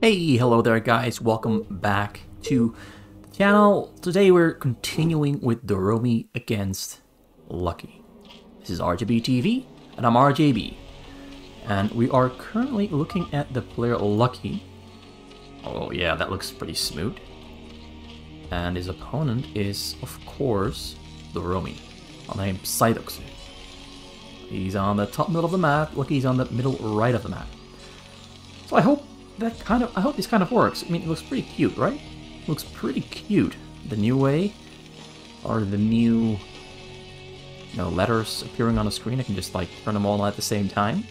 Hey, hello there guys, welcome back to the channel. Today we're continuing with DOROMI against Lucky. This is RJB TV, and I'm RJB. And we are currently looking at the player Lucky. Oh yeah, that looks pretty smooth. And his opponent is, of course, DOROMI, named Psyduck. He's on the top middle of the map, Lucky's on the middle right of the map. So I hope this kind of works. I mean, it looks pretty cute, right? It looks pretty cute. The new way, or the new, letters appearing on the screen. I can just like turn them all on at the same time.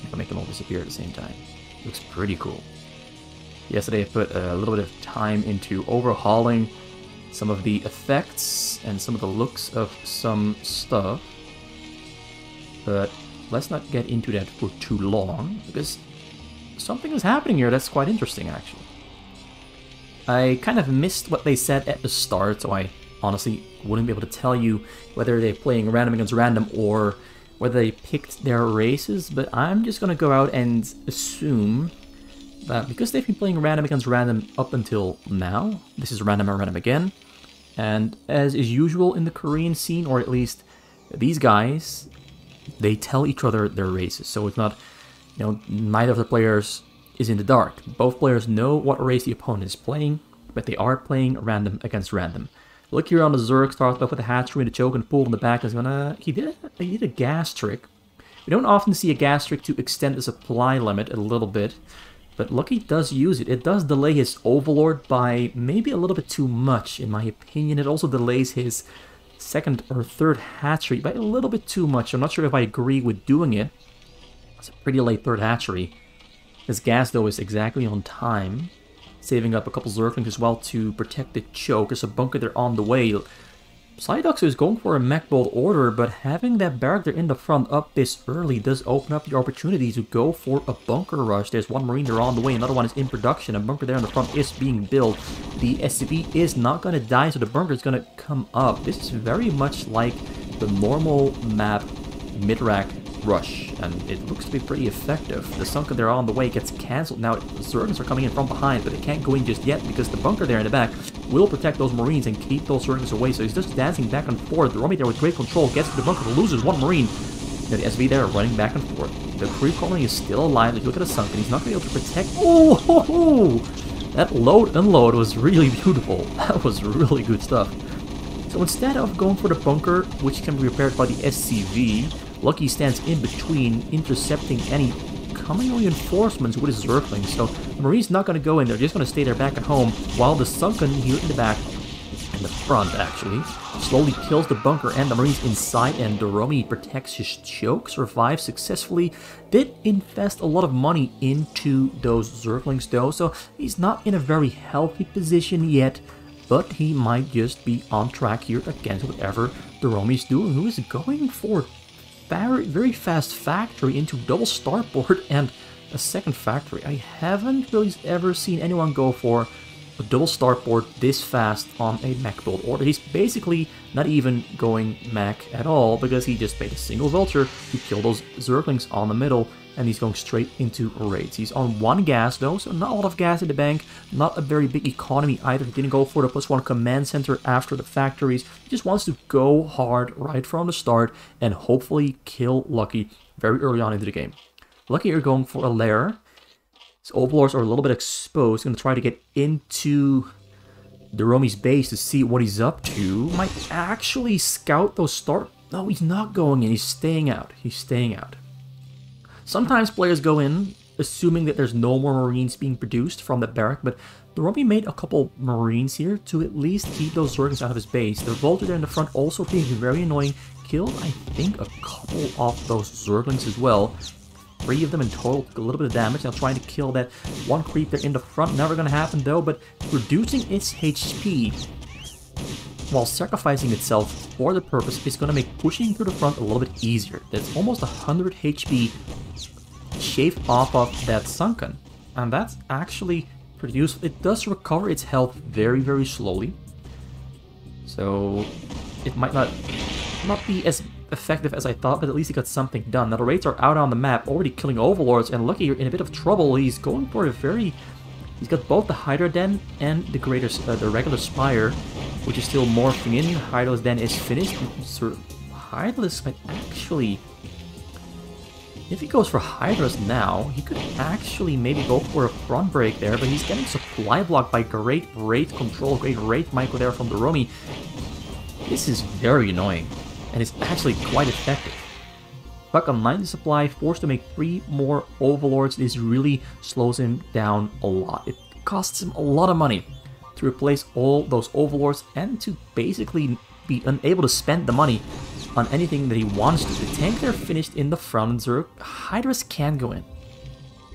I can make them all disappear at the same time. Looks pretty cool. Yesterday I put a little bit of time into overhauling some of the effects and some of the looks of some stuff, but let's not get into that for too long, because something is happening here that's quite interesting, actually. I kind of missed what they said at the start, so I honestly wouldn't be able to tell you whether they're playing random against random or whether they picked their races, but I'm just going to go out and assume that because they've been playing random against random up until now, this is random and random again, and as is usual in the Korean scene, or at least these guys, they tell each other their races, so it's not, neither of the players is in the dark. Both players know what race the opponent is playing, but they are playing random against random. Look here on the Zerg, starts off with a hatchery and a choke and pull in the back. Is gonna he did a gas trick. We don't often see a gas trick to extend the supply limit a little bit, but Lucky does use it. It does delay his Overlord by maybe a little bit too much, in my opinion. It also delays his second or third hatchery by a little bit too much. I'm not sure if I agree with doing it. It's a pretty late third hatchery. His gas, though, is exactly on time, saving up a couple Zerglings as well to protect the choke. There's a bunker there on the way. Psyduck is going for a mech bolt order, but having that barrack there in the front up this early does open up the opportunity to go for a bunker rush. There's one Marine there on the way, another one is in production. A bunker there in the front is being built. The SCV is not going to die, so the bunker is going to come up. This is very much like the normal map mid-rack rush, and it looks to be pretty effective. The Sunken there on the way gets cancelled. Now, Zerglings are coming in from behind, but they can't go in just yet because the bunker there in the back will protect those Marines and keep those Zerglings away. So he's just dancing back and forth. DOROMI there with great control gets to the bunker, loses one Marine. Now the SV there running back and forth. The creep colony is still alive. If you look at the Sunken, he's not going to be able to protect. Oh, ho, ho. That load unload was really beautiful. That was really good stuff. So instead of going for the bunker, which can be repaired by the SCV, Lucky stands in between, intercepting any coming reinforcements with his Zerglings. So the Marine's not going to go in there, they're just going to stay there back at home, while the Sunken here in the back, in the front actually, slowly kills the bunker and the Marines inside, and DOROMI protects his choke, survives successfully. Did invest a lot of money into those Zerglings though, so he's not in a very healthy position yet, but he might just be on track here against whatever DOROMI's doing, who is going for very fast factory into double starboard and a second factory. I haven't really ever seen anyone go for a double starboard this fast on a mech build order. He's basically not even going mech at all, because he just made a single vulture to kill those Zerglings on the middle, and he's going straight into raids. He's on one gas though, so not a lot of gas in the bank, not a very big economy either. He didn't go for the +1 command center after the factories. He just wants to go hard right from the start and hopefully kill Lucky very early on into the game. Lucky are going for a lair. His Overlords are a little bit exposed. Going to try to get into DOROMI's base to see what he's up to. Might actually scout those start. No, he's not going in. He's staying out. He's staying out. Sometimes players go in assuming that there's no more Marines being produced from the barrack, but DOROMI made a couple Marines here to at least keep those Zerglings out of his base. The Vulture there in the front also being very annoying. Killed, I think, a couple of those Zerglings as well. 3 of them in total, took a little bit of damage. Now trying to kill that one creep there in the front. Never going to happen though, but reducing its HP while sacrificing itself for the purpose is going to make pushing through the front a little bit easier. That's almost 100 HP shaved off of that Sunken, and that's actually pretty useful. It does recover its health very slowly, so it might not be as effective as I thought, but at least he got something done. Now the raids are out on the map, already killing overlords, and Lucky in a bit of trouble. He's going for a very... He's got both the Hydra Den and the the regular Spire, which is still morphing in. Hydra's Den is finished. So Hydra's might actually... If he goes for Hydras now, he could actually maybe go for a front break there, but he's getting supply blocked by great Wraith control, great Wraith micro there from DOROMI. This is very annoying, and it's actually quite effective. Back on 90 supply, forced to make 3 more Overlords. This really slows him down a lot. It costs him a lot of money to replace all those Overlords and to basically be unable to spend the money on anything that he wants to. The tank there finished in the front, and Zerg Hydras can go in.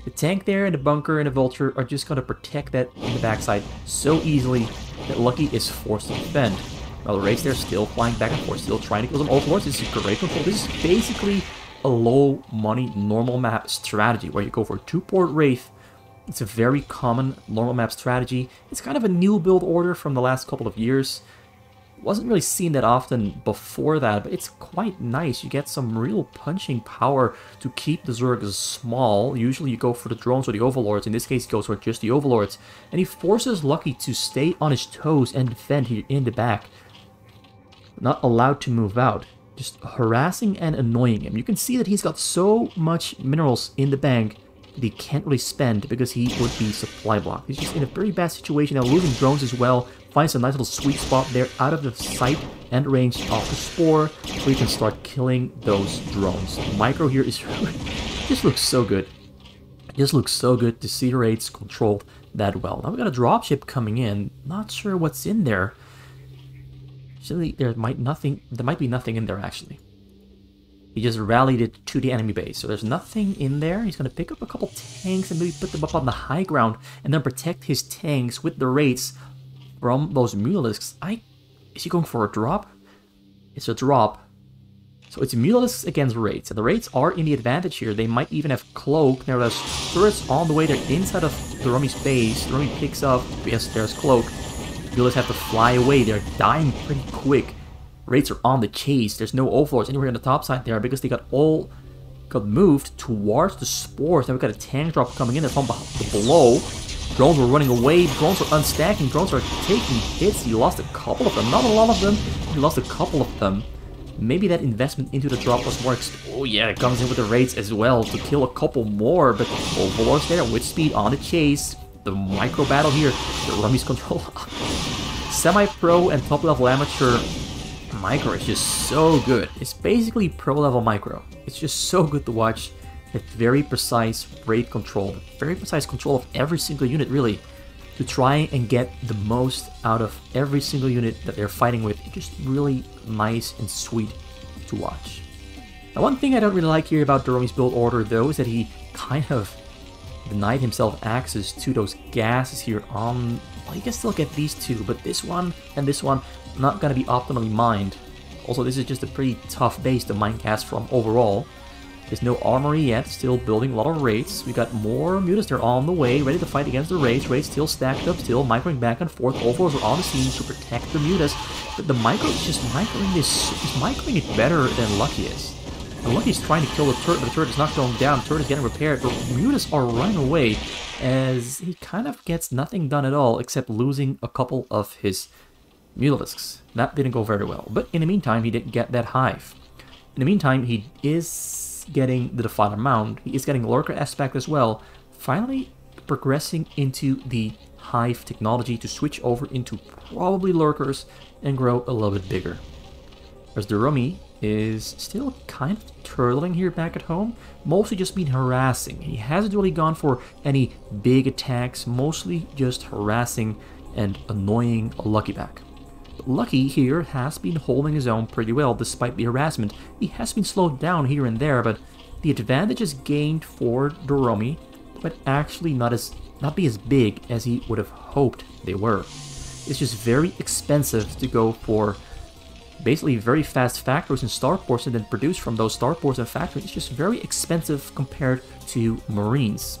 The tank there and the bunker and the Vulture are just going to protect that in the backside so easily that Lucky is forced to defend. While the Wraiths there still flying back and forth, still trying to kill some Overlords. This is great control. This is basically a low money normal map strategy where you go for a 2-port Wraith. It's a very common normal map strategy. It's kind of a new build order from the last couple of years. Wasn't really seen that often before that, but it's quite nice. You get some real punching power to keep the Zergs small. Usually you go for the drones or the Overlords. In this case, he goes for just the Overlords. And he forces Lucky to stay on his toes and defend here in the back. Not allowed to move out. Just harassing and annoying him. You can see that he's got so much minerals in the bank that he can't really spend because he would be supply blocked. He's just in a very bad situation now, losing drones as well. Finds a nice little sweet spot there out of the sight and range of the Spore, so he can start killing those drones. The micro here is just looks so good. It just looks so good to see the raids controlled that well. Now we got a dropship coming in. Not sure what's in there. Actually, there might be nothing in there actually. He just rallied it to the enemy base, so there's nothing in there. He's going to pick up a couple tanks and maybe put them up on the high ground and then protect his tanks with the raids from those Mutalisks. Is he going for a drop? It's a drop. So it's Mutalisks against raids, and the raids are in the advantage here. They might even have cloak. Now there's turrets on the way. They're inside of DOROMI's base. DOROMI picks up. Yes, there's cloak. Mutalisks have to fly away. They're dying pretty quick. Raids are on the chase. There's no Overlords anywhere on the top side there because they got moved towards the Spores. Now we've got a tank drop coming in from below. Drones were running away. Drones are unstacking. Drones are taking hits. He lost a couple of them. Not a lot of them. He lost a couple of them. Maybe that investment into the drop was more... Oh yeah, it comes in with the raids as well to kill a couple more. But the Overlords there with speed on the chase. The micro battle here. The Rummy's control. Semi-pro and top-level amateur micro is just so good. It's basically pro-level micro. It's just so good to watch. It's very precise raid control. Very precise control of every single unit, really. To try and get the most out of every single unit that they're fighting with. It's just really nice and sweet to watch. Now, one thing I don't really like here about DOROMI's build order, though, is that he kind of denied himself access to those gases here on... Well, you can still get these two, but this one and this one not going to be optimally mined. Also, this is just a pretty tough base to mine gas from overall. There's no armory yet, still building a lot of raids. We got more mutants there on the way, ready to fight against the raids. Raids still stacked up, still microing back and forth. Overlords are on the scene to protect the mutas. But the micro is just microing this. He's microing it better than Lucky is. And Lucky's trying to kill the turret, but the turret is not going down. The turret is getting repaired, but mutas are running away as he kind of gets nothing done at all except losing a couple of his Mutalisks. That didn't go very well. But in the meantime, he didn't get that hive. In the meantime, he is getting the Defiler Mound. He is getting Lurker aspect as well. Finally progressing into the hive technology to switch over into probably Lurkers and grow a little bit bigger. Whereas DOROMI is still kind of turtling here back at home. Mostly just been harassing. He hasn't really gone for any big attacks. Mostly just harassing and annoying a Lucky back. Lucky here has been holding his own pretty well despite the harassment. He has been slowed down here and there, but the advantage is gained for DOROMI, but actually not be as big as he would have hoped they were. It's just very expensive to go for basically very fast factories and starports and then produce from those starports and factories. It's just very expensive compared to Marines.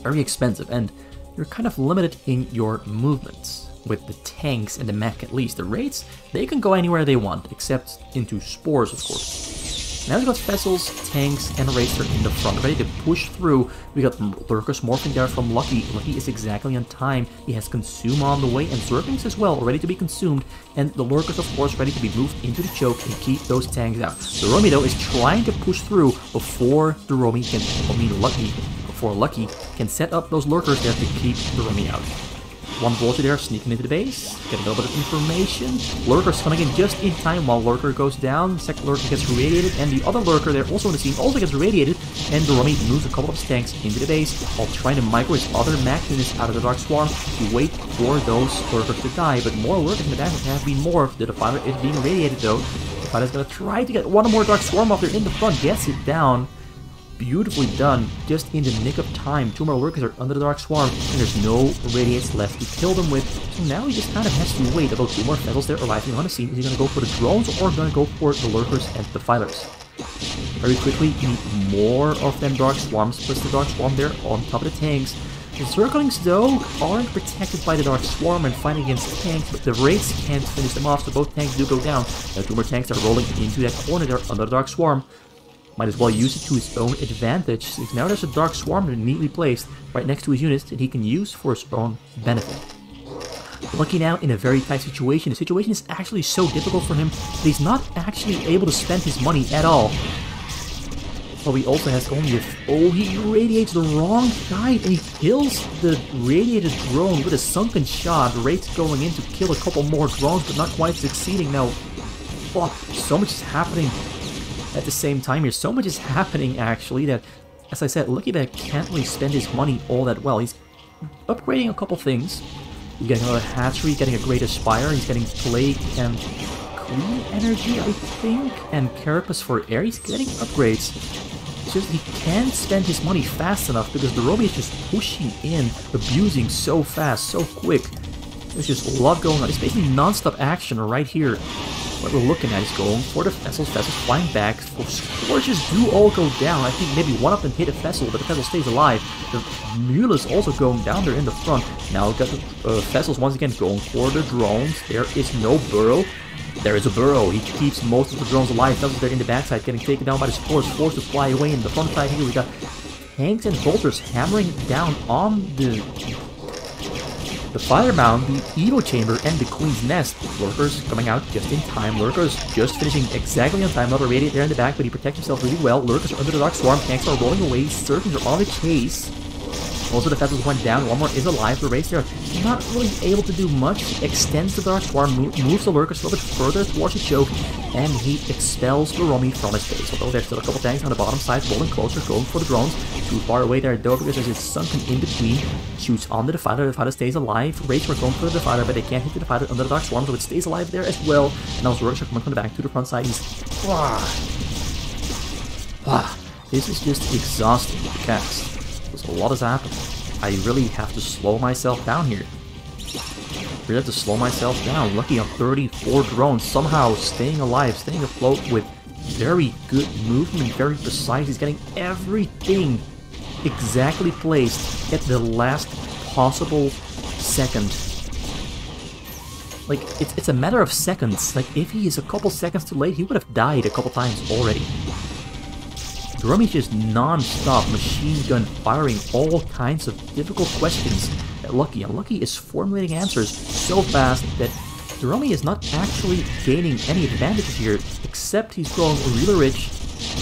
Very expensive, and you're kind of limited in your movements. with the tanks and the mech at least. The raids, they can go anywhere they want, except into spores, of course. Now we got vessels, tanks, and Racer in the front, ready to push through. We got Lurkers morphing there from Lucky. Lucky is exactly on time. He has Consume on the way, and Zerglings as well, ready to be consumed. And the Lurkers, of course, ready to be moved into the choke and keep those tanks out. DOROMI, though, is trying to push through before DOROMI can, before Lucky can set up those Lurkers there to keep DOROMI out. One Vulture there, sneaking into the base, getting a little bit of information. Lurker's coming in just in time while Lurker goes down. Second Lurker gets radiated, and the other Lurker there also in the scene also gets radiated. And DOROMI moves a couple of his tanks into the base while trying to micro his other mech units out of the Dark Swarm to wait for those Lurkers to die. But more Lurkers in the back have been morphed. The Defiler is being radiated though. The Defiler's gonna try to get one more Dark Swarm up there in the front, gets it down. Beautifully done, just in the nick of time. Two more Lurkers are under the Dark Swarm, and there's no radiates left to kill them with. So now he just kind of has to wait about two more vessels there arriving on the scene. Is he going to go for the drones or going to go for the Lurkers and the Fighters? Very quickly, you need more of them Dark Swarms, plus the Dark Swarm there on top of the tanks. The Zerglings, though, aren't protected by the Dark Swarm and fighting against tanks, but the Wraiths can't finish them off, so both tanks do go down. Now two more tanks are rolling into that corner there under the Dark Swarm. Might as well use it to his own advantage, since now there's a Dark Swarm neatly placed right next to his units that he can use for his own benefit. Lucky now in a very tight situation. The situation is actually so difficult for him that he's not actually able to spend his money at all. But he also has only he radiates the wrong side and he kills the radiated drone with a sunken shot. Wraith going in to kill a couple more drones, but not quite succeeding. Now, oh, so much is happening at the same time here. So much is happening, actually, that, as I said, Lucky Bag can't really spend his money all that well. He's upgrading a couple things. He's getting another hatchery, getting a Great Aspire, he's getting Plague and Queen Energy, I think, and Carapace for air. He's getting upgrades. It's just he can't spend his money fast enough because DOROMI is just pushing in, abusing so fast, so quick. There's just a lot going on. It's basically non-stop action right here. What we're looking at is going for the vessels flying back. Scorches do all go down. I think maybe one of them hit a vessel, but the vessel stays alive. The mule is also going down there in the front. Now we've got the vessels once again going for the drones. There is no burrow. There is a burrow. He keeps most of the drones alive. Vessels there in the backside getting taken down by the spores, forced to fly away. In the front side here we got tanks and bolters hammering down on the Fire Mound, the Evo Chamber, and the Queen's Nest. Lurkers coming out just in time. Lurkers just finishing exactly on time. Another Radiate there in the back, but he protects himself really well. Lurkers are under the Dark Swarm. Tanks are rolling away. Surgeons are on the chase. Also, the vessels went down. One more is alive. The race there not really able to do much. He extends the Dark Swarm, moves the Lurkers a little bit further towards the choke, and he expels DOROMI from his base. Although there's still a couple tanks on the bottom side rolling closer, going for the drones. Too far away there, though, because it's sunken in between. Shoots on the Defiler. The Defiler stays alive. Rage were going for the Defiler, but they can't hit the Defiler under the Dark Swarm, so it stays alive there as well. And now Lurkers are coming from the back to the front side. He's... This is just exhausting to cast. Because a lot has happened. I really have to slow myself down here. Really have to slow myself down. Lucky on 34 drones, somehow staying alive, staying afloat with very good movement, very precise. He's getting everything exactly placed at the last possible second. Like, it's a matter of seconds. Like, if he is a couple seconds too late, he would have died a couple times already. DOROMI just non-stop machine gun firing all kinds of difficult questions at Lucky, and Lucky is formulating answers so fast that DOROMI is not actually gaining any advantages here, except he's growing really rich,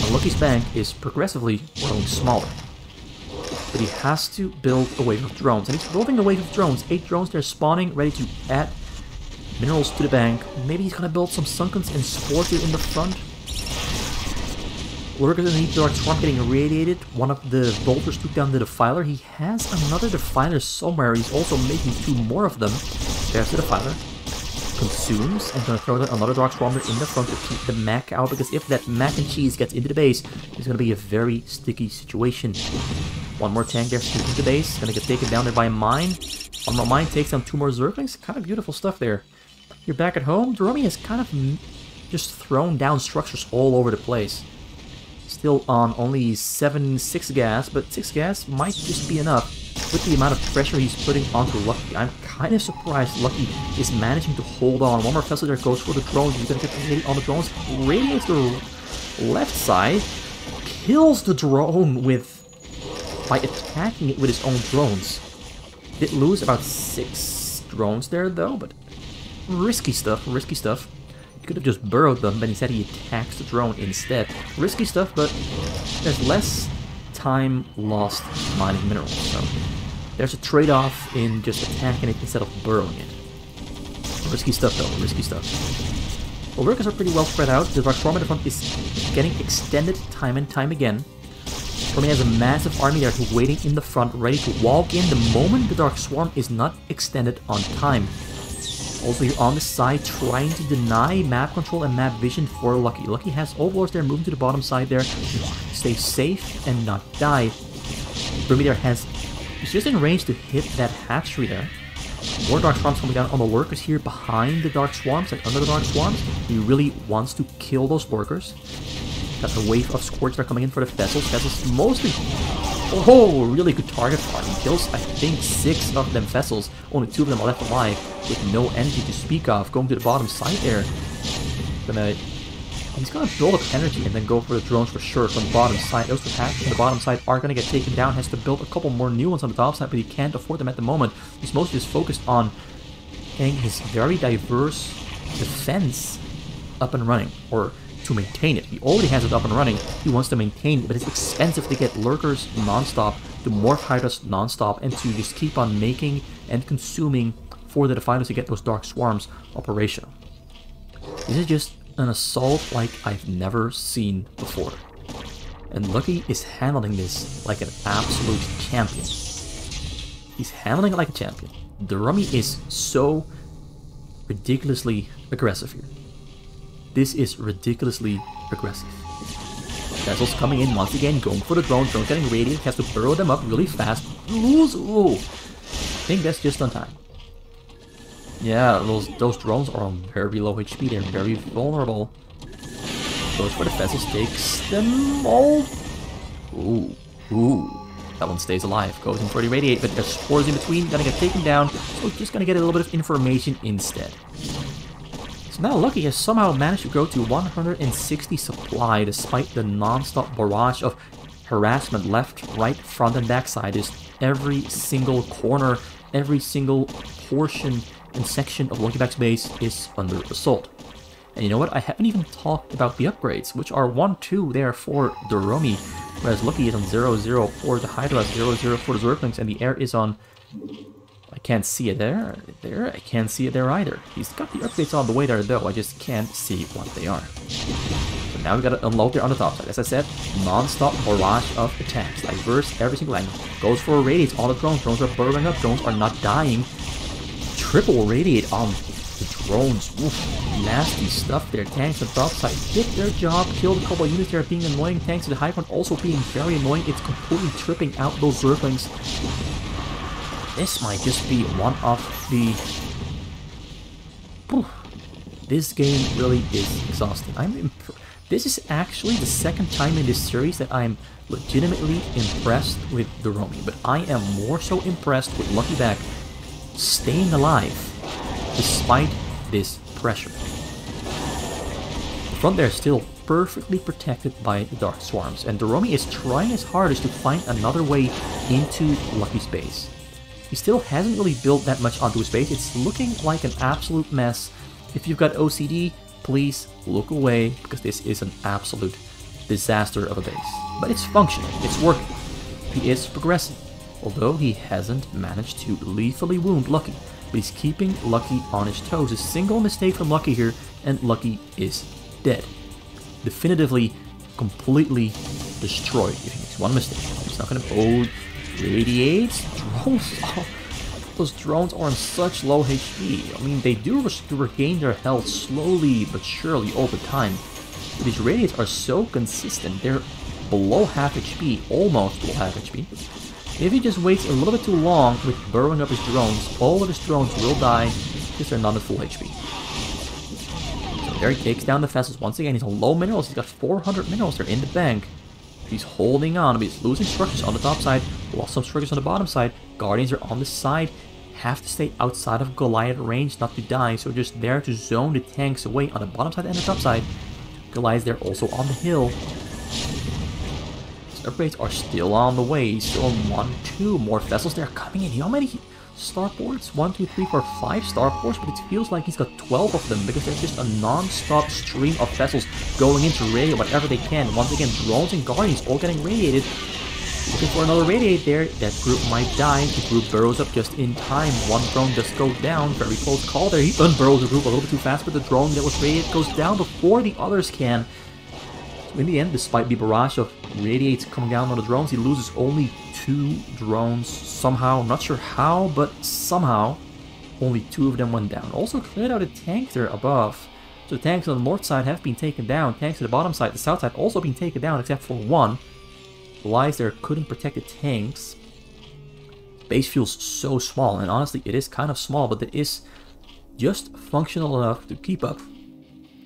and Lucky's bank is progressively growing smaller. But he has to build a wave of drones, and he's building a wave of drones. 8 drones there spawning, ready to add minerals to the bank. Maybe he's gonna build some Sunkens and Spores here in the front. Lurkers underneath the Dark Swarm getting irradiated. One of the Bolters took down the Defiler. He has another Defiler somewhere. He's also making 2 more of them. There's the Defiler. Consumes and gonna throw another Dark Swarm in the front to keep the mech out, because if that mac and cheese gets into the base, it's gonna be a very sticky situation. One more tank there into the base. Gonna get taken down there by a mine. One more mine takes down 2 more Zerglings. Kind of beautiful stuff there. You're back at home. DOROMI has kind of just thrown down structures all over the place. Still on only 6 gas, but 6 gas might just be enough. with the amount of pressure he's putting onto Lucky, I'm kind of surprised Lucky is managing to hold on. One more Vessel there goes for the drones. He's gonna get hit on the drones. Radiates the left side. Kills the drone by attacking it with his own drones. Did lose about 6 drones there though, but risky stuff, risky stuff. He could have just burrowed them, but instead he attacks the drone instead. Risky stuff, but there's less time lost mining minerals, so there's a trade-off in just attacking it instead of burrowing it. Risky stuff though, risky stuff. The workers are pretty well spread out. The Dark Swarm at the front is getting extended time and time again. DOROMI has a massive army there who's waiting in the front, ready to walk in the moment the Dark Swarm is not extended on time. Also here on the side, trying to deny map control and map vision for Lucky. Lucky has overlords there, moving to the bottom side there. Stay safe and not die. DOROMI there is just in range to hit that hatchery there. More Dark Swarms coming down on the lurkers here behind the Dark Swarms and under the Dark Swarms. He really wants to kill those lurkers. Got a wave of squirts that are coming in for the Vessels. Vessels mostly... Oh, really good target farming. Kills, I think, 6 of them Vessels. Only 2 of them are left alive with no energy to speak of. Going to the bottom side there. He's gonna build up energy and then go for the drones for sure from the bottom side. Those attacks on the bottom side are gonna get taken down. Has to build a couple more new ones on the top side, but he can't afford them at the moment. He's mostly just focused on getting his very diverse defense up and running, or to maintain it. He already has it up and running. He wants to maintain it, but it's expensive to get lurkers non-stop, to morph hydras non-stop, and to just keep on making and consuming for the Defilers to get those Dark Swarms operational. This is just an assault like I've never seen before. And Lucky is handling this like an absolute champion. He's handling it like a champion. DOROMI is so ridiculously aggressive here. This is ridiculously aggressive. Vessels coming in once again, going for the drone. Drone getting radiant, has to burrow them up really fast. Ooh. I think that's just on time. Yeah, those drones are on very low HP. They're very vulnerable. Goes for the Vessels, takes them all. Ooh. That one stays alive. Goes in for the radiate, but there's spores in between. Gonna get taken down. So just gonna get a little bit of information instead. So now Lucky has somehow managed to go to 160 supply despite the non-stop barrage of harassment left, right, front, and back side. Just every single corner, every single portion and section of Lucky Back's base is under assault. And you know what? I haven't even talked about the upgrades, which are 1-2 there for DOROMI, whereas Lucky is on 0-0 for the Hydra, 0-0 for the Zerglings, and the air is on... I can't see it there, I can't see it there either. He's got the upgrades on the way there though, I just can't see what they are. So now we gotta unload there on the top side. As I said, non-stop barrage of attacks, diverse every single angle. Goes for a radiate on the drones, drones are burrowing up, drones are not dying. Triple radiate on the drones, oof, nasty stuff there. Tanks on the top side did their job, killed a couple of units there being annoying. Tanks to the high ground also being very annoying, it's completely tripping out those Zerglings. This might just be one of the... This game really is exhausting. This is actually the second time in this series that I'm legitimately impressed with DOROMI, but I am more so impressed with Lucky Back staying alive despite this pressure. The front there is still perfectly protected by the Dark Swarms, and DOROMI is trying his hardest to find another way into Lucky's base. He still hasn't really built that much onto his base. It's looking like an absolute mess. If you've got OCD, please look away, because this is an absolute disaster of a base. But it's functioning, it's working. He is progressing, although he hasn't managed to lethally wound Lucky. But he's keeping Lucky on his toes. A single mistake from Lucky here, and Lucky is dead. Definitively, completely destroyed. If he makes one mistake, he's not gonna... Oh, radiates? Drones? Oh, those drones are on such low HP. I mean, they do regain their health slowly but surely over time. But these radiates are so consistent. They're below half HP, almost below half HP. If he just waits a little bit too long with burrowing up his drones, all of his drones will die because they're not at full HP. So there he takes down the Vessels once again. He's on low minerals. He's got 400 minerals there in the bank. He's holding on, but he's losing structures on the top side, lost some structures on the bottom side. Guardians are on the side, have to stay outside of Goliath range not to die, so just there to zone the tanks away on the bottom side and the top side. Goliaths there also on the hill. Upgrades are still on the way. Still 1, 2 more vessels there coming in. You know how many starports? 1, 2, 3, 4, 5 starports, but it feels like he's got 12 of them because there's just a non-stop stream of vessels going into radiate whatever they can. Once again, drones and guardians all getting radiated. Looking for another radiate there. That group might die. The group burrows up just in time. One drone just goes down. Very close call there. He unburrows the group a little bit too fast, but the drone that was radiated goes down before the others can. In the end, despite the barrage of radiates coming down on the drones, he loses only 2 drones somehow. Not sure how, but somehow only 2 of them went down. Also cleared out a tank there above. So the tanks on the north side have been taken down. Tanks on the bottom side, the south side, also been taken down except for 1. The lies there couldn't protect the tanks. Base feels so small, and honestly, it is kind of small, but it is just functional enough to keep up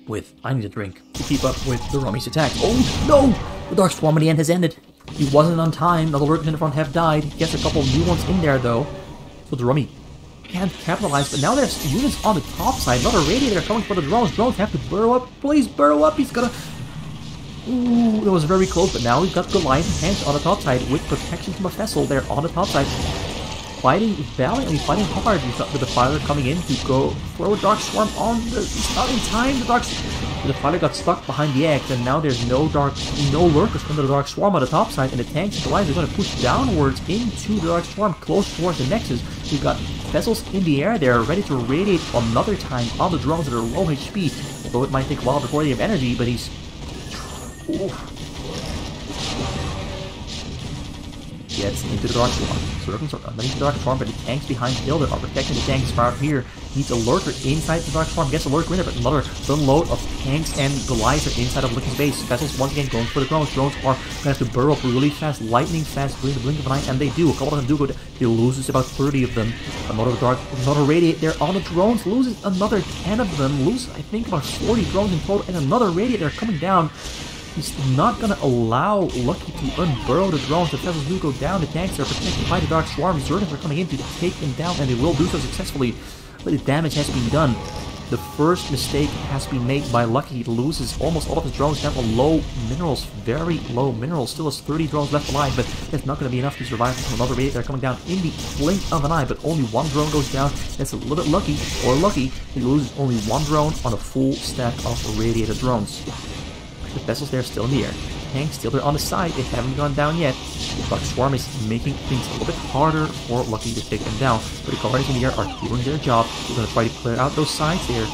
with, I need a drink, to keep up with the Romi's attack. Oh no! The Dark Swarm at the end has ended. He wasn't on time, the workers in the front have died. He gets a couple new ones in there though. So the Romi can't capitalize, but now there's units on the top side. Another radiator coming for the drones. Drones have to burrow up. Please burrow up, he's gonna... Ooh, that was very close, but now we've got Goliath and tanks on the top side with protection from a vessel there on the top side. Fighting valiantly, fighting hard. We've got the Defiler coming in to go throw a Dark Swarm on the... He's not in time. The Defiler got stuck behind the eggs, and now there's no lurkers from the Dark Swarm on the top side, and the tanks and Goliath are going to push downwards into the Dark Swarm, close towards the Nexus. We've got vessels in the air there, ready to radiate another time on the drones that are low HP. Although it might take a while before they have energy, but he's... Ooh. Gets into the Dark Swarm. Servants are underneath the Dark Swarm, but the tanks behind Hilda are protecting the tanks far up here. Needs a lurker inside the Dark Swarm. Gets a lurker in there, but another unload of tanks and Goliaths are inside of Licky's base. Vessels once again going for the drones. Drones are going to have to burrow up really fast, lightning fast, during the blink of an eye, and they do. A couple of them do go down. He loses about 30 of them. Another radiate there on the drones. Loses another 10 of them. Loses, I think, about 40 drones in total, and another radiate there coming down. He's not going to allow Lucky to unburrow the drones. The vessels do go down. The tanks are protected by the Dark Swarm. Zergans are coming in to take them down, and they will do so successfully. But the damage has been done. The first mistake has been made by Lucky. He loses almost all of his drones down to low minerals. Very low minerals. Still has 30 drones left alive, but that's not going to be enough to survive from another radiator. They're coming down in the blink of an eye, but only 1 drone goes down. That's a little bit lucky, or lucky. He loses only 1 drone on a full stack of radiator drones. The vessels there still in the air. Tanks still there on the side. They haven't gone down yet. Dark Swarm is making things a little bit harder for Lucky to take them down. But the Guardians in the air are doing their job. We're going to try to clear out those sides there.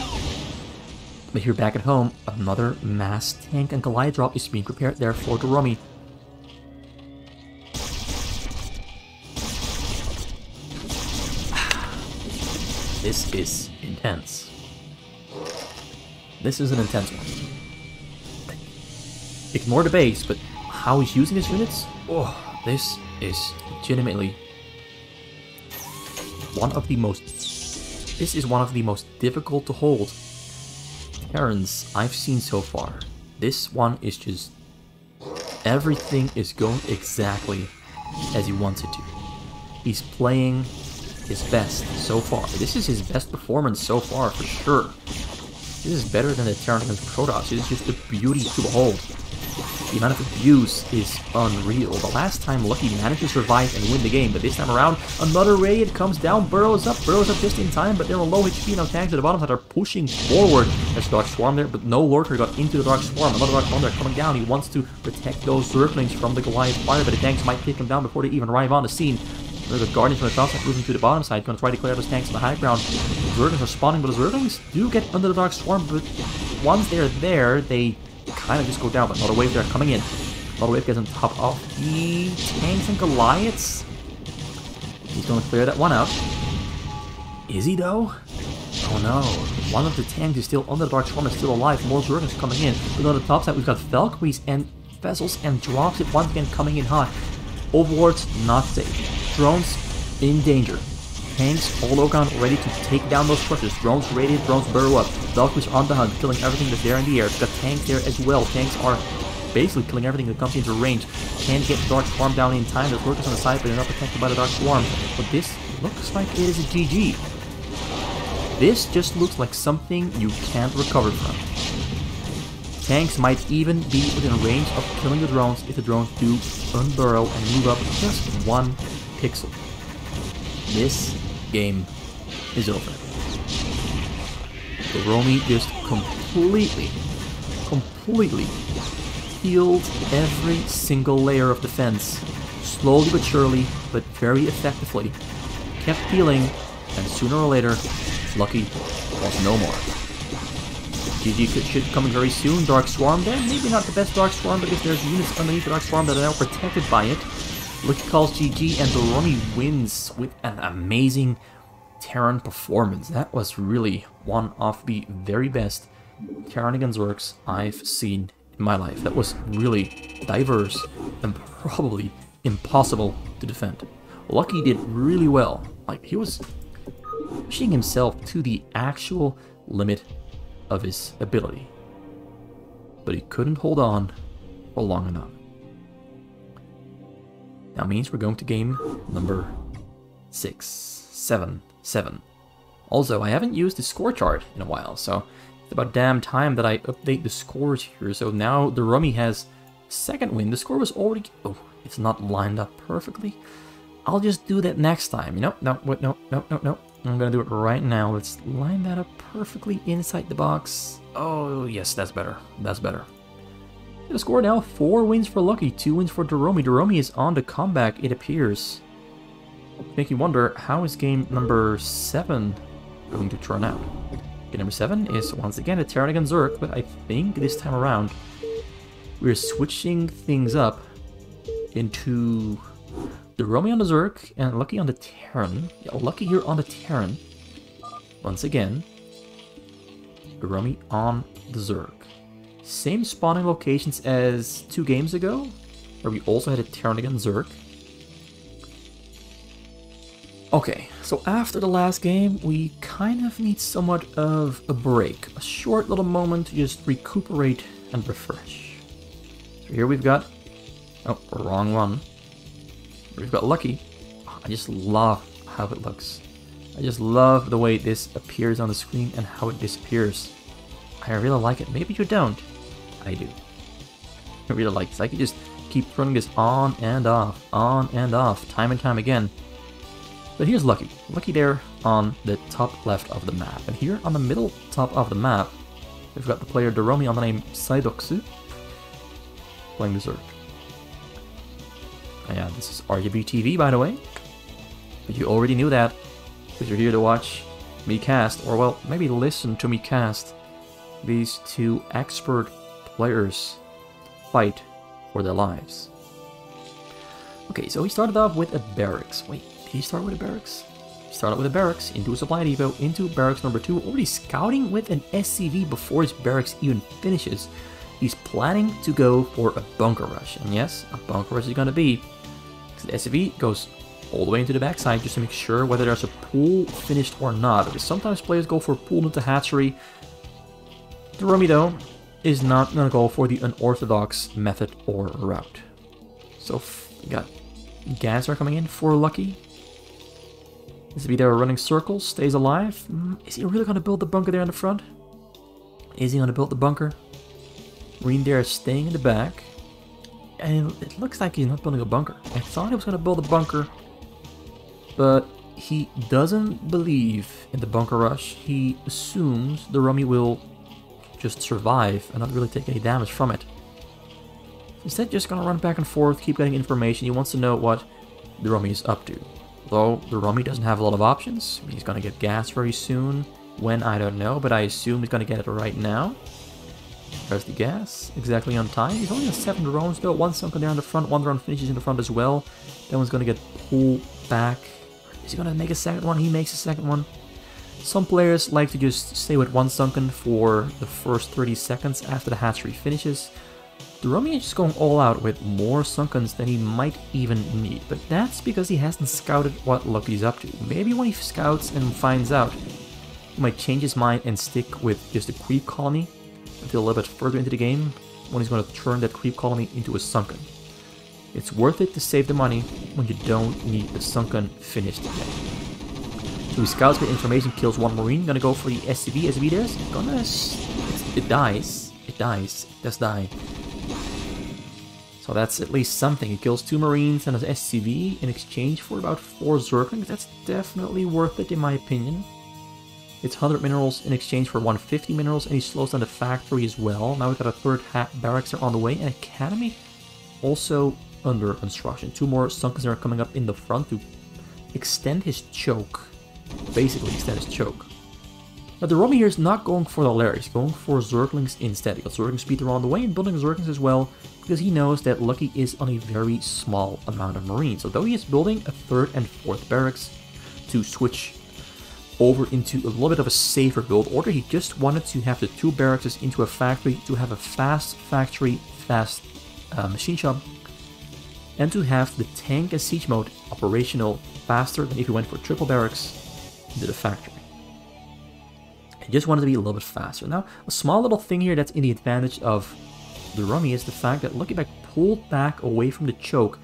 But here back at home, another mass tank and Goliath drop is being prepared there for DOROMI. This is intense. This is an intense one. Ignore the base, but how he's using his units? Oh, this is legitimately one of the most... This is one of the most difficult to hold Terrans I've seen so far. This one is just... Everything is going exactly as he wants it to. He's playing his best so far. This is his best performance so far, for sure. This is better than the Terran against Protoss. It is just a beauty to behold. The amount of abuse is unreal. The last time Lucky managed to survive and win the game, but this time around, another radiate comes down, burrows up just in time, but they're on low HP. Now tanks at the bottom side are pushing forward. There's a Dark Swarm there, but no lurker got into the Dark Swarm. Another Dark Swarm there coming down. He wants to protect those Zerglings from the Goliath fire, but the tanks might take him down before they even arrive on the scene. There's a Guardians from the top side moving to the bottom side, going to try to clear out those tanks on the high ground. The Zerglings are spawning, but the Zerglings do get under the Dark Swarm, but once they're there, they kind of just go down. But another wave there coming in. Another wave gets on top of the tanks and Goliaths. He's going to clear that one out. Is he though? Oh no. One of the tanks is still under the Dark Swarm and still alive. More Zerglings coming in. But on the top side, we've got Valkyries and vessels and dropship once again coming in hot. Overlords not safe. Drones in danger. Tanks all around ready to take down those structures. Drones radiate, drones burrow up. Valkyries on the hunt, killing everything that's there in the air. We've got tanks there as well. Tanks are basically killing everything that comes into range. Can't get Dark Swarm down in time. There's Lurkers on the side, but they're not protected by the Dark Swarm. But this looks like it is a GG. This just looks like something you can't recover from. Tanks might even be within range of killing the drones if the drones do unburrow and move up just 1 pixel. This game is over. DOROMI just completely healed every single layer of defense, slowly but surely, but very effectively. Kept healing, and sooner or later, Lucky was no more. GG should come very soon. Dark Swarm then, maybe not the best Dark Swarm because there's units underneath the Dark Swarm that are now protected by it. Lucky calls GG and DOROMI wins with an amazing Terran performance. That was really one of the very best Terran against Zergs I've seen in my life. That was really diverse and probably impossible to defend. Lucky did really well. Like, he was pushing himself to the actual limit of his ability. But he couldn't hold on for long enough. That means we're going to game number 6, 7, 7. Also, I haven't used the score chart in a while, so it's about damn time that I update the scores here. So now DOROMI has second win. The score was already... Oh, it's not lined up perfectly. I'll just do that next time. No. I'm gonna do it right now. Let's line that up perfectly inside the box. Oh, yes, that's better. That's better. The score now, 4 wins for Lucky, 2 wins for DOROMI. DOROMI is on the comeback, it appears. Make you wonder, how is game number 7 going to turn out? Game number 7 is once again a Terran against Zerg, but I think this time around we're switching things up into DOROMI on the Zerg and Lucky on the Terran. Yeah, Lucky here on the Terran. Once again, DOROMI on the Zerg. Same spawning locations as 2 games ago, where we also had a Terran against Zerg. Okay, so after the last game, we kind of need somewhat of a break. A short little moment to just recuperate and refresh. So here we've got... Oh, wrong one. We've got Lucky. Oh, I just love how it looks. I just love the way this appears on the screen and how it disappears. I really like it. Maybe you don't. I do. I really like this. I can just keep running this on and off, time and time again. But here's Lucky. Lucky there on the top left of the map. And here on the middle top of the map, we've got the player DOROMI on the name Saidoksu playing the Zerg. Yeah, this is RGB TV, by the way. But you already knew that, because you're here to watch me cast, or well, maybe listen to me cast these 2 expert players fight for their lives. Okay, so he started off with a barracks. Wait, did he start with a barracks? He started with a barracks, into a supply depot, into barracks number 2, already scouting with an SCV before his barracks even finishes. He's planning to go for a bunker rush, and yes, a bunker rush is going to be. The SCV goes all the way into the backside just to make sure whether there's a pool finished or not, because sometimes players go for a pool into hatchery. DOROMI, though, is not going to go for the unorthodox method or route. So we got gas are coming in for Lucky. SCV there running circles, stays alive. Is he really going to build the bunker there in the front? Is he going to build the bunker? Marine there is staying in the back. And it looks like he's not building a bunker. I thought he was going to build a bunker, but he doesn't believe in the bunker rush. He assumes DOROMI will just survive and not really take any damage from it. Instead, just going to run back and forth, keep getting information. He wants to know what DOROMI is up to. Though DOROMI doesn't have a lot of options. He's going to get gas very soon. When, I don't know, but I assume he's going to get it right now. There's the gas, exactly on time. He's only on 7 drones though, 1 sunken there in the front, 1 drone finishes in the front as well. That one's gonna get pulled back. Is he gonna make a second one? He makes a second one. Some players like to just stay with 1 sunken for the first 30 seconds after the hatchery finishes. DOROMI is just going all out with more sunkens than he might even need, but that's because he hasn't scouted what Lucky's up to. Maybe when he scouts and finds out, he might change his mind and stick with just a creep colony until a little bit further into the game. when he's going to turn that creep colony into a sunken. It's worth it to save the money when you don't need the sunken finished yet. So he scouts with information, kills one marine, gonna go for the SCV. SCV there's gonna... It dies. It dies. It does die. So that's at least something. He kills 2 marines and an SCV in exchange for about 4 Zerglings. That's definitely worth it in my opinion. It's 100 minerals in exchange for 150 minerals, and he slows down the factory as well. Now we've got a 3rd barracks there on the way, and academy also under construction. 2 more Sunkens are coming up in the front to extend his choke. Basically extend his choke. Now DOROMI here is not going for the lair, he's going for Zerglings instead. He got Zergling speeder on the way and building Zerglings as well, because he knows that Lucky is on a very small amount of marines. So though he is building a 3rd and 4th barracks to switch over into a little bit of a safer build order, he just wanted to have the 2 barracks into a factory, to have a fast factory, fast machine shop, and to have the tank and siege mode operational faster than if you went for triple barracks into the factory. He just wanted to be a little bit faster. Now, a small little thing here that's in the advantage of DOROMI is the fact that Lucky Bag pulled back away from the choke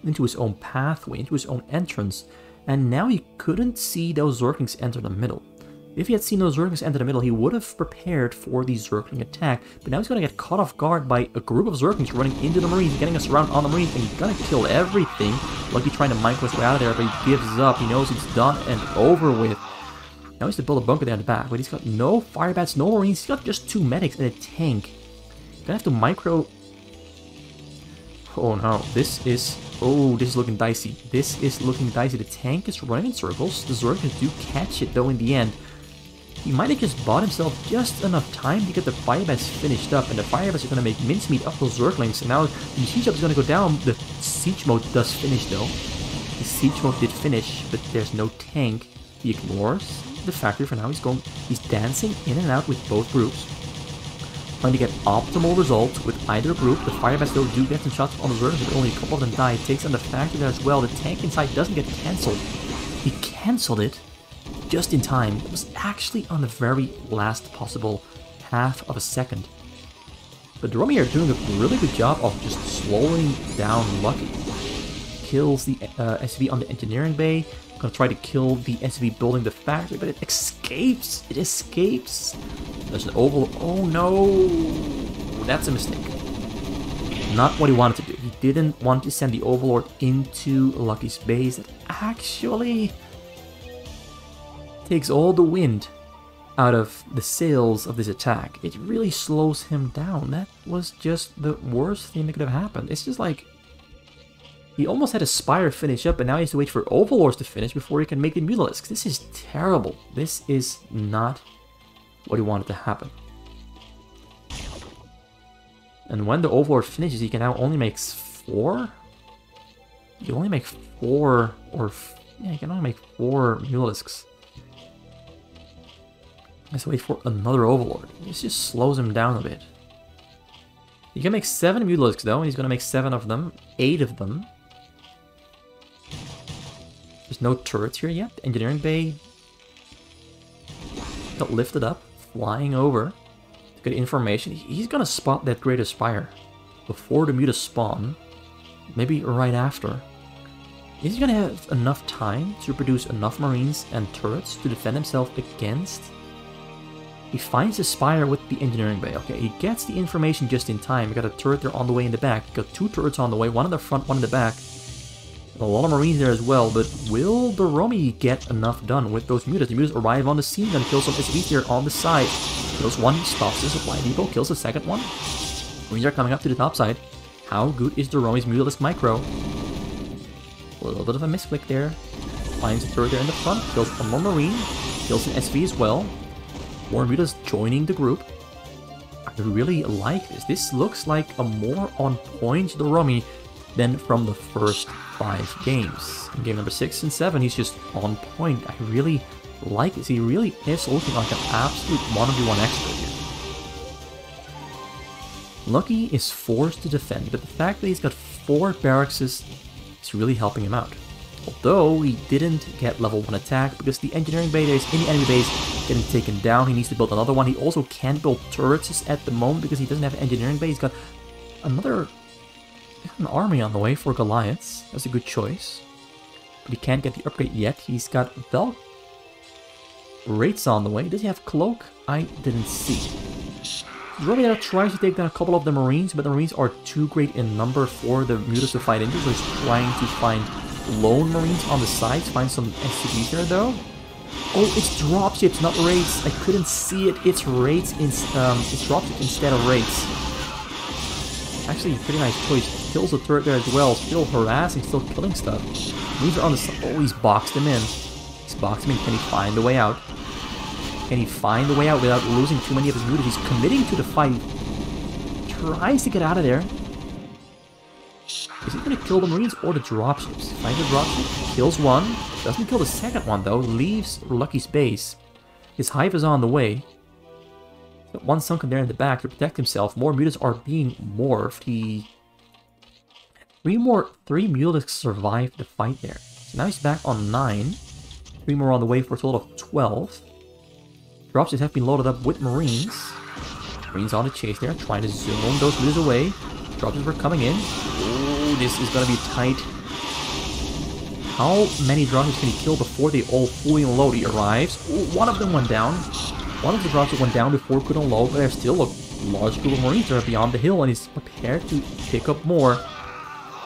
into his own pathway, into his own entrance, and now he couldn't see those Zerglings enter the middle. If he had seen those Zerglings enter the middle, he would have prepared for the Zergling attack, but now he's going to get caught off guard by a group of Zerglings running into the Marines, getting us around on the Marines, and he's going to kill everything. Lucky trying to micro his way out of there, but he gives up. He knows it's done and over with. Now he's to build a bunker there in the back, but he's got no fire bats, no Marines, he's got just 2 medics and a tank. Gonna have to micro... Oh no, this is... Oh, this is looking dicey. This is looking dicey. The tank is running in circles. The Zerglings do catch it though in the end. He might have just bought himself just enough time to get the fire bats finished up, and the fire bats are going to make mincemeat of those Zerglings, and now the siege up is going to go down. The siege mode does finish though. The siege mode did finish, but there's no tank. He ignores the factory for now. He's dancing in and out with both groups, trying to get optimal results with either group. The fire bats though do get some shots on the Zerglings, but only a couple of them die. He takes on the factory there as well. The tank inside doesn't get cancelled. He cancelled it just in time. It was actually on the very last possible half of a second. But DOROMI here doing a really good job of just slowing down Lucky. Kills the SV on the engineering bay. Gonna try to kill the SV building the factory, but it escapes. It escapes. There's an oval. Oh no! That's a mistake. Not what he wanted to do. He didn't want to send the Overlord into Lucky's base. It actually takes all the wind out of the sails of this attack. It really slows him down. That was just the worst thing that could have happened. It's just like he almost had a Spire finish up, and now he has to wait for Overlords to finish before he can make the Mutalisks. This is terrible. This is not what he wanted to happen. And when the Overlord finishes, he can now only make 4? You can only make 4, or... yeah, you can only make 4 Mutalisks. Let's wait for another Overlord. This just slows him down a bit. You can make 7 Mutalisks though, and he's gonna make 7 of them. 8 of them. There's no turrets here yet. The engineering bay got lifted up, flying over to get information. He's gonna spot that Greater Spire before the Mutas spawn. Maybe right after. Is he gonna have enough time to produce enough Marines and turrets to defend himself against? He finds the Spire with the engineering bay. Okay, he gets the information just in time. We got a turret there on the way in the back. Got 2 turrets on the way, one in the front, one in the back. A lot of Marines there as well, but will DOROMI get enough done with those Mutas? The Mutas arrive on the scene, gonna kill some SVs here on the side. Kills one, stops the supply depot, kills the second one. Marines are coming up to the top side. How good is DOROMI's Mutalisk Micro? A little bit of a misclick there. Finds a turret there in the front, kills one more Marine, kills an SV as well. More Mutas joining the group. I really like this. This looks like a more on point DOROMI than from the first 5 games. In game number 6 and 7, he's just on point. I really like this. He really is looking like an absolute 1v1 expert here. Lucky is forced to defend, but the fact that he's got 4 barracks is really helping him out. Although he didn't get level 1 attack because the engineering bay that is in the enemy base getting taken down. He needs to build another one. He also can't build turrets at the moment because he doesn't have engineering base. He's got an army on the way for Goliaths. That's a good choice. But he can't get the upgrade yet. He's got Wraiths on the way. Does he have Cloak? I didn't see. DOROMI tries to take down a couple of the Marines, but the Marines are too great in number for the Mutas to fight into, so he's trying to find lone Marines on the sides. Find some SCVs there, though. Oh, it's dropships, not Wraiths. I couldn't see it. It's Wraiths. It's dropships instead of Wraiths. Actually, pretty nice choice. Kills the turret there as well. Still harassing, still killing stuff. Marines are on the side. Oh, he's boxed him in. He's boxed him in. Can he find a way out? Can he find a way out without losing too many of his mutas? He's committing to the fight. Tries to get out of there. Is he going to kill the Marines or the dropships? Finds the dropship. Kills one. Doesn't kill the second one, though. Leaves Lucky's base. His hive is on the way. Got one sunken there in the back to protect himself. More mutas are being morphed. Three mutas survived the fight there. So now he's back on 9. 3 more on the way for a total of 12. Dropships have been loaded up with Marines. Marines on the chase there, trying to zone those mutas away. Dropships were coming in. Oh, this is gonna be tight. How many dropships can he kill before they all fully unload? He arrives. Ooh, one of them went down. One of the dropships went down before it could unload, but there's still a large group of Marines that are beyond the hill, and he's prepared to pick up more.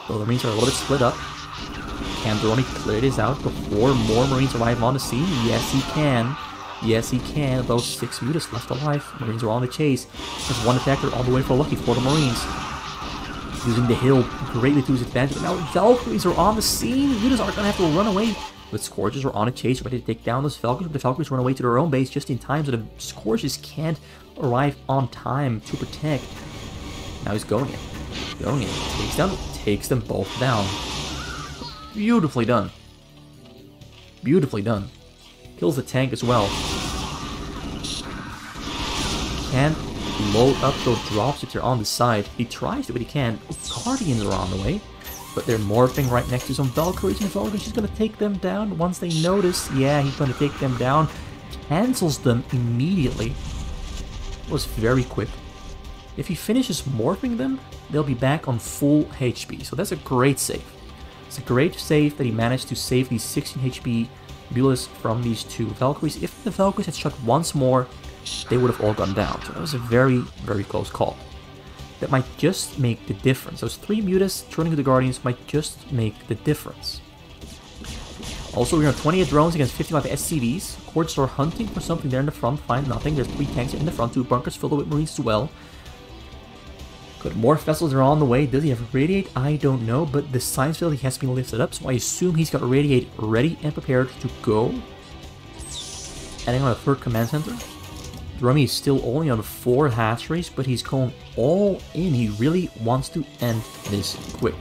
So the Marines are a little bit split up. Can DOROMI clear this out before more Marines arrive on the scene? Yes, he can. Yes, he can. Those 6 mutas left alive. Marines are on the chase. There's one attacker all the way for Lucky for the Marines. Using the hill greatly to his advantage. But now Valkyries are on the scene. Mutas are going to have to run away. But Scourges are on a chase, ready to take down those Valkyries. But the Valkyries run away to their own base just in time, so the Scourges can't arrive on time to protect. Now he's going in. Going in. Takes them both down. Beautifully done. Beautifully done. Kills the tank as well. Can't load up those drops if they're on the side. He tries to, but he can't. Guardians are on the way. But they're morphing right next to some Valkyries, and Valkyries is going to take them down once they notice. Yeah, he's going to take them down. Cancels them immediately. It was very quick. If he finishes morphing them, they'll be back on full HP. So that's a great save. It's a great save that he managed to save these 16 HP Mulas from these 2 Valkyries. If the Valkyries had struck once more, they would have all gone down. So that was a very, very close call. That might just make the difference. Those 3 mutas turning to the Guardians might just make the difference. Also, we have 28 drones against 55 SCVs. Courts are hunting for something there in the front. Find nothing. There's 3 tanks in the front. 2 bunkers filled with Marines as well. But more vessels are on the way. Does he have Radiate? I don't know. But the science facility has been lifted up. So I assume he's got Radiate ready and prepared to go. Adding on a 3rd command center. DOROMI is still only on 4 hatcheries, but he's going all in. He really wants to end this quick.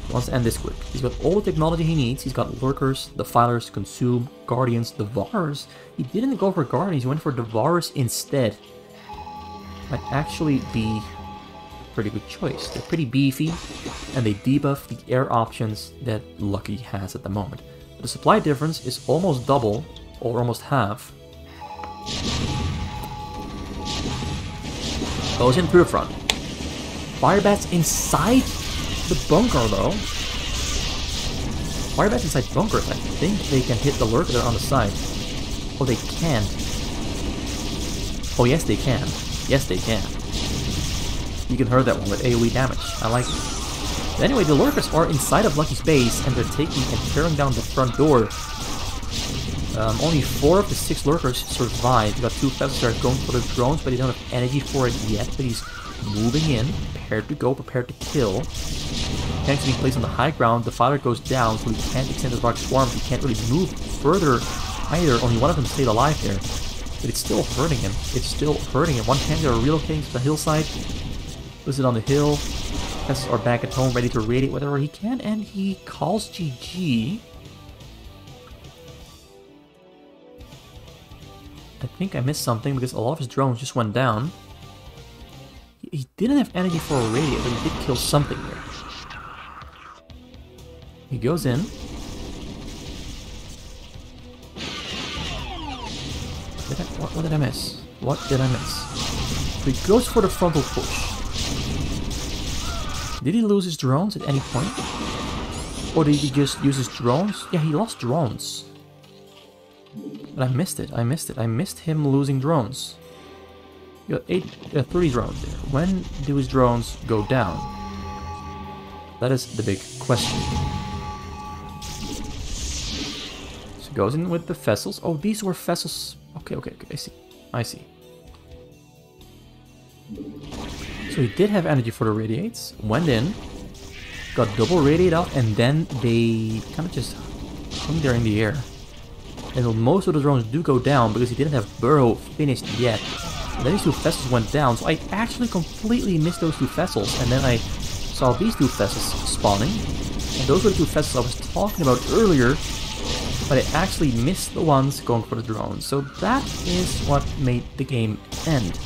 He's got all the technology he needs. He's got Lurkers, Defilers, Consume, Guardians, Devourers. He didn't go for Guardians, he went for Devourers instead. Might actually be a pretty good choice. They're pretty beefy, and they debuff the air options that Lucky has at the moment. But the supply difference is almost double, or almost half. Goes in through the front. Firebats inside the bunker, though. Firebats inside bunkers. I think they can hit the lurker on the side. Oh, they can't. Oh, yes, they can. Yes, they can. You can hurt that one with AoE damage. I like it. But anyway, the lurkers are inside of Lucky's base, and they're taking and tearing down the front door. Only 4 of the 6 lurkers survived. You got 2 vessels that are going for the drones, but they don't have energy for it yet. But he's moving in, prepared to go, prepared to kill. Tanks being placed on the high ground. The fire goes down, so he can't extend his rock swarm. He can't really move further either. Only one of them stayed alive there. But it's still hurting him. It's still hurting him. One tank are relocating to the hillside. Puts it on the hill. Vessels are back at home, ready to radiate whatever he can, and he calls GG. I think I missed something because a lot of his drones just went down. He didn't have energy for a radiate, but he did kill something there. He goes in. What did I miss? What did I miss? So he goes for the frontal push. Did he lose his drones at any point? Or did he just use his drones? Yeah, he lost drones. But I missed it. I missed it. I missed him losing drones. You got 30 drones there. When do his drones go down? That is the big question. So goes in with the vessels. Oh, these were vessels. Okay. I see. I see. So he did have energy for the radiates. Went in. Got double radiate out. And then they kind of just hung there in the air. And most of the drones do go down because he didn't have Burrow finished yet. And then these two vessels went down. So I actually completely missed those two vessels. And then I saw these two vessels spawning. And those were the two vessels I was talking about earlier. But I actually missed the ones going for the drones. So that is what made the game end.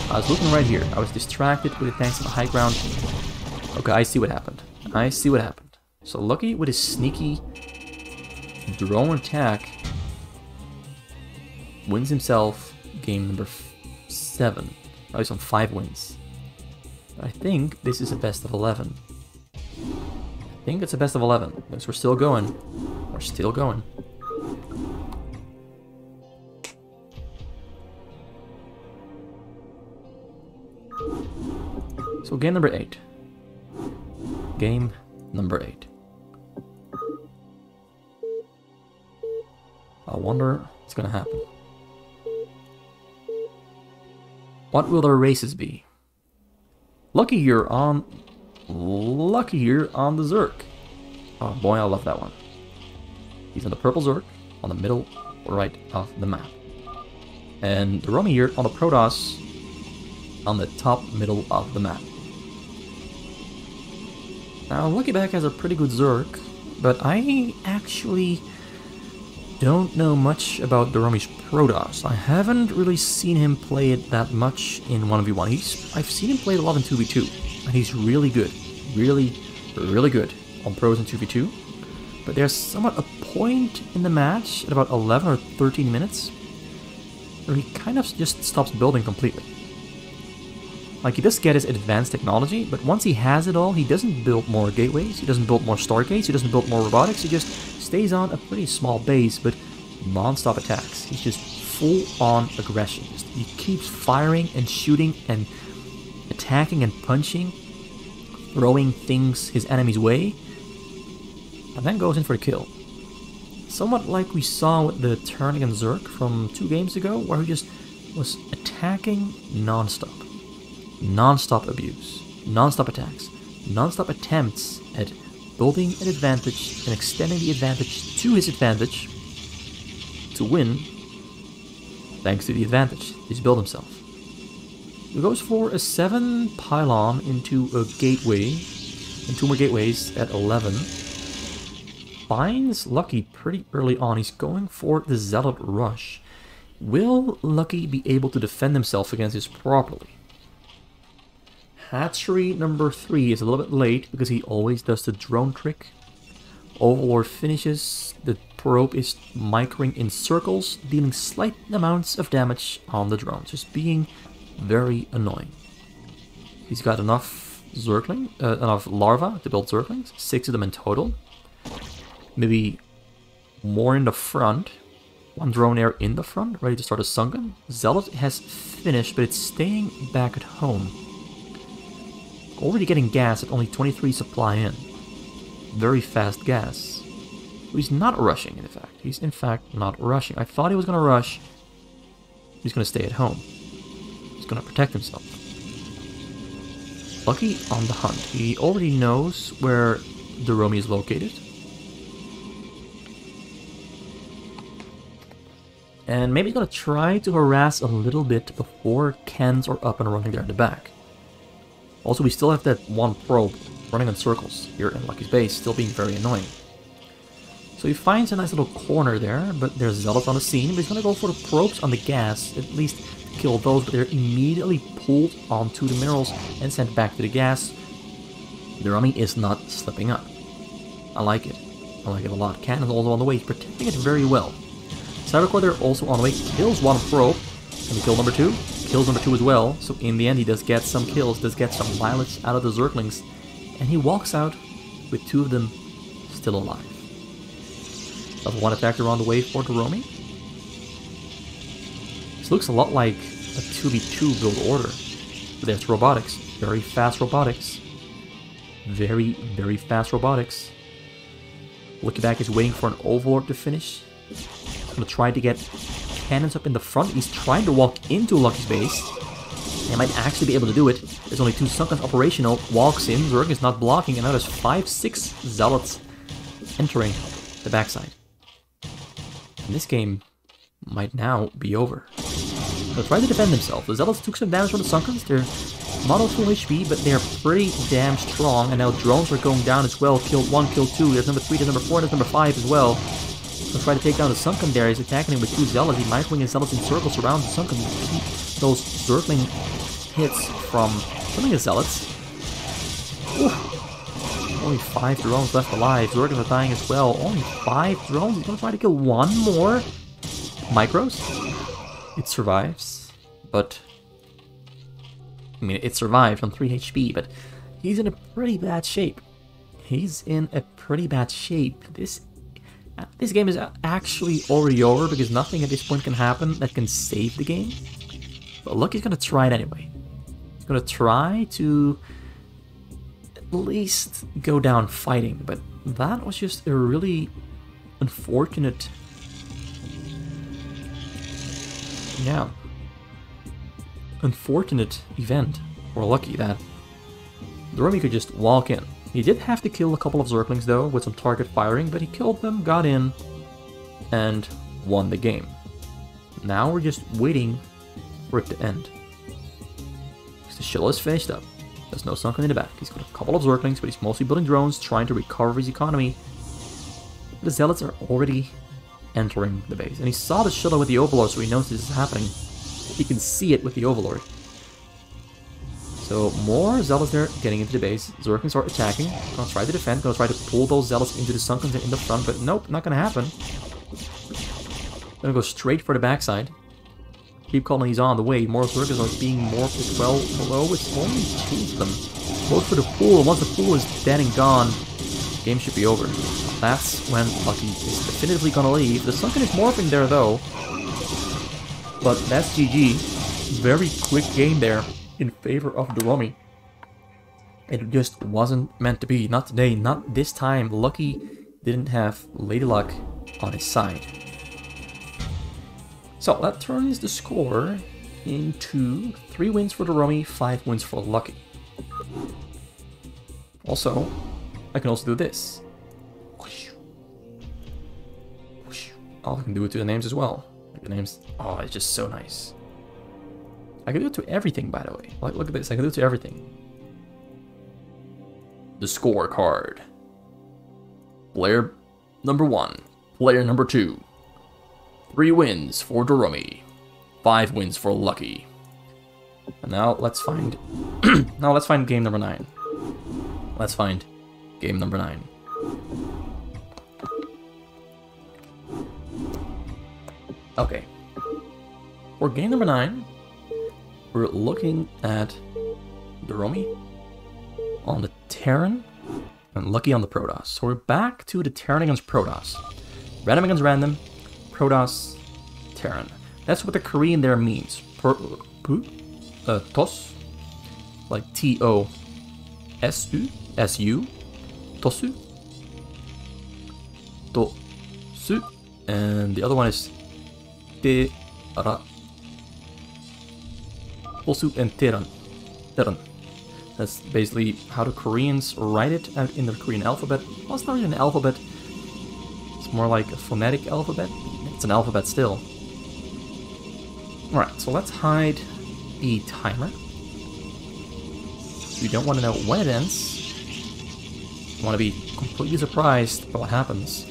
I was looking right here. I was distracted with the tanks on the high ground. Okay, I see what happened. I see what happened. So Lucky with his sneaky drone attack wins himself game number 7. Now he's on 5 wins. I think this is a best of 11. I think it's a best of 11. Because we're still going. We're still going. So game number 8. Game number 8. I wonder what's gonna happen. What will their races be? Lucky here on the Zerk. Oh boy, I love that one. He's on the purple Zerk on the middle right of the map. And DOROMI here on the Protoss on the top middle of the map. Now Lucky Back has a pretty good Zerk, but I actually don't know much about DOROMI's Protoss. I haven't really seen him play it that much in 1v1. I've seen him play it a lot in 2v2, and he's really good. Really, really good on pros in 2v2. But there's somewhat a point in the match at about 11 or 13 minutes where he kind of just stops building completely. Like, he does get his advanced technology, but once he has it all, he doesn't build more gateways, he doesn't build more stargates, he doesn't build more robotics, he just stays on a pretty small base, but non-stop attacks. He's just full-on aggression. He keeps firing and shooting and attacking and punching, throwing things his enemy's way, and then goes in for the kill. Somewhat like we saw with the Turnigan Zerk from 2 games ago, where he just was attacking non-stop. Non-stop abuse, non-stop attacks, non-stop attempts at building an advantage and extending the advantage to his advantage to win thanks to the advantage he's built himself. He goes for a 7 pylon into a gateway and 2 more gateways at 11. Finds Lucky pretty early on. He's going for the Zealot Rush. Will Lucky be able to defend himself against this properly? Hatchery number 3 is a little bit late because he always does the drone trick. Overlord finishes, the probe is microing in circles, dealing slight amounts of damage on the drones, just being very annoying. He's got enough enough larvae to build Zerglings, 6 of them in total. Maybe more in the front. 1 drone air in the front, ready to start a sunken. Zealot has finished, but it's staying back at home. Already getting gas at only 23 supply in. Very fast gas. But he's not rushing, in fact. He's in fact not rushing. I thought he was going to rush. He's going to stay at home. He's going to protect himself. Lucky on the hunt. He already knows where DOROMI is located. And maybe he's going to try to harass a little bit before cans are up and running there in the back. Also, we still have that 1 probe running in circles here in Lucky's base, still being very annoying. So he finds a nice little corner there, but there's Zealots on the scene, but he's going to go for the probes on the gas, at least kill those, but they're immediately pulled onto the minerals and sent back to the gas. DOROMI is not slipping up. I like it. I like it a lot. Cannon's also on the way, he's protecting it very well. Cybercore there also on the way, kills one probe. And kill number 2, kills number 2 as well. So in the end he does get some kills, does get some mileage out of the Zerglings. And he walks out with 2 of them still alive. Level 1 attacker on the way for DOROMI. This looks a lot like a 2v2 build order. But there's robotics, very fast robotics. Very, very fast robotics. Lucky Back is waiting for an Overlord to finish. He's gonna try to get cannons up in the front. He's trying to walk into Lucky's base. He might actually be able to do it. There's only 2 Sunkens operational. Walks in, Zerg is not blocking, and now there's 5-6 Zealots entering the backside. And this game might now be over. They'll try to defend themselves. The Zealots took some damage from the Sunkens. They're not on full HP, but they're pretty damn strong. And now drones are going down as well. Killed 1, killed 2. There's number 3, there's number 4, there's number 5 as well. He'll try to take down the Sunken there. He's attacking him with 2 Zealots. He might wing his Zealots in circles around the Sunken to keep those Zergling hits from killing his Zealots. Oof. Only 5 drones left alive. Zerglings are dying as well. Only 5 drones. He's gonna try to kill 1 more. Micros. It survives, but I mean, it survived on 3 HP, but he's in a pretty bad shape. He's in a pretty bad shape. This game is actually already over because nothing at this point can happen that can save the game. But Lucky's gonna try it anyway. He's gonna try to at least go down fighting, but that was just a really unfortunate. Yeah. Unfortunate event for Lucky that DOROMI could just walk in. He did have to kill a couple of Zerglings though with some target firing, but he killed them, got in, and won the game. Now we're just waiting for it to end. Because the shell is finished up. There's no Sunken in the back. He's got a couple of Zerglings, but he's mostly building drones, trying to recover his economy. The Zealots are already entering the base. And he saw the shuttle with the Overlord, so he knows this is happening. He can see it with the Overlord. So more Zealots there getting into the base. Zerglings are attacking. Gonna try to defend. Gonna try to pull those Zealots into the Sunkens in the front, but nope, not gonna happen. Gonna go straight for the backside. Keep colonies on the way. More Zerglings are being morphed as well below. It's only 2 of them. Both for the pool, and once the pool is dead and gone, game should be over. That's when Lucky is definitively gonna leave. The Sunken is morphing there though. But that's GG. Very quick game there in favor of DOROMI. It just wasn't meant to be. Not today, not this time. Lucky didn't have Lady Luck on his side. So that turns the score into 3 wins for DOROMI, 5 wins for Lucky. Also, I can also do this. Oh, I can do it to the names as well. The names. Oh, it's just so nice. I can do it to everything, by the way. Like, look at this. I can do it to everything. The scorecard. Player number 1. Player number 2. 3 wins for DOROMI. 5 wins for Lucky. And now let's find. Now let's find game number 9. Let's find game number 9. Okay. For game number 9, we're looking at DOROMI on the Terran and Lucky on the Protoss. So we're back to the Terran against Protoss. Random against random, Protoss, Terran. That's what the Korean there means. Tos, like T-O-S-U, S-U, Tosu, Tosu, and the other one is Tera. Tosu and Teran. Teran. That's basically how the Koreans write it out in the Korean alphabet. Well, it's not really an alphabet. It's more like a phonetic alphabet. It's an alphabet still. Alright, so let's hide the timer. We don't want to know when it ends. We want to be completely surprised by what happens.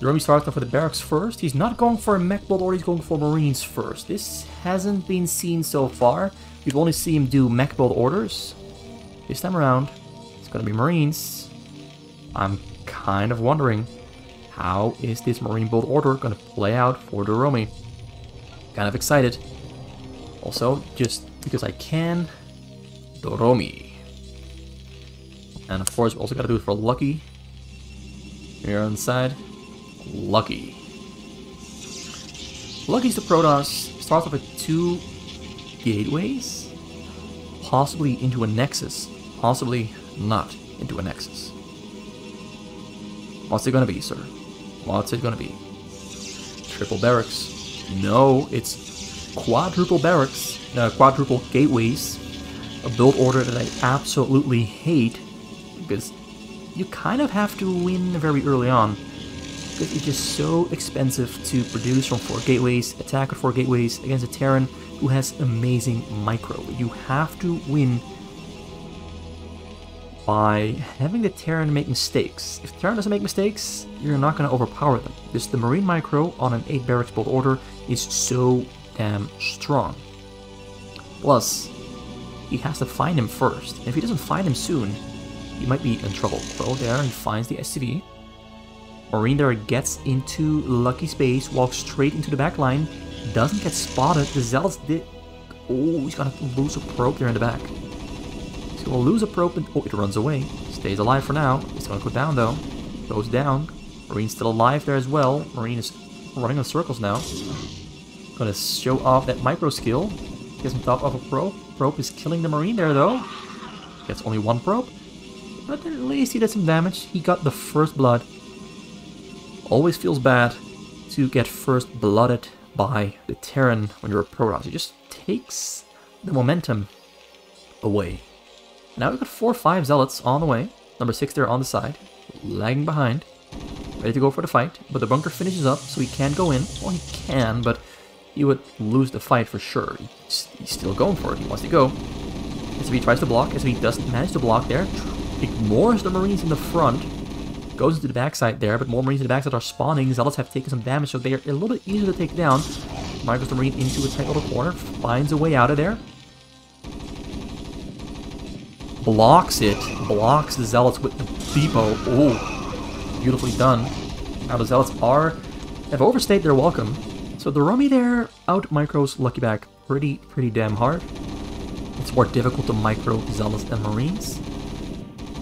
DOROMI starts off with the barracks first. He's not going for a mech build order, he's going for Marines first. This hasn't been seen so far. We've only seen him do mech build orders. This time around, it's going to be Marines. I'm kind of wondering How is this Marine build order going to play out for DOROMI? Kind of excited. Also, just because I can, DOROMI. And of course, we also got to do it for Lucky. Here on the side, Lucky. Lucky's the Protoss. Starts off with 2 gateways, possibly into a Nexus, possibly not into a Nexus. What's it gonna be, sir? What's it gonna be? Triple barracks? No, it's quadruple barracks, quadruple gateways. A build order that I absolutely hate because you kind of have to win very early on because it's just so expensive to produce from 4 gateways, attack with 4 gateways against a Terran who has amazing micro. You have to win by having the Terran make mistakes. If the Terran doesn't make mistakes, you're not going to overpower them. Because the Marine micro on an 8 barracks build order is so damn strong. Plus, he has to find him first. And if he doesn't find him soon, he might be in trouble. So there, he finds the SCV. Marine there gets into Lucky space, walks straight into the back line, doesn't get spotted. The Zealots did... Oh, he's gonna lose a probe there in the back. He's gonna lose a probe and... Oh, it runs away. Stays alive for now. He's gonna go down though. Goes down. Marine's still alive there as well. Marine is running in circles now. Gonna show off that micro skill. Gets on top of a probe. Probe is killing the Marine there though. Gets only 1 probe. But at least he did some damage. He got the first blood. Always feels bad to get first blooded by the Terran when you're a Protoss. It just takes the momentum away. Now we've got 4 or 5 Zealots on the way. Number 6 there on the side, lagging behind, ready to go for the fight. But the bunker finishes up, so he can't go in. Well, he can, but he would lose the fight for sure. He's still going for it. He wants to go. SCV tries to block. SCV doesn't manage to block there. Ignores the Marines in the front. Goes into the backside there, but more Marines in the backside are spawning. Zealots have taken some damage, so they are a little bit easier to take down. Migrates the Marine into a tight little corner, finds a way out of there. Blocks it. Blocks the Zealots with the depot. Oh, beautifully done. Now the Zealots have overstayed their welcome. So the DOROMI there out micros Lucky back pretty damn hard. It's more difficult to micro Zealots than Marines.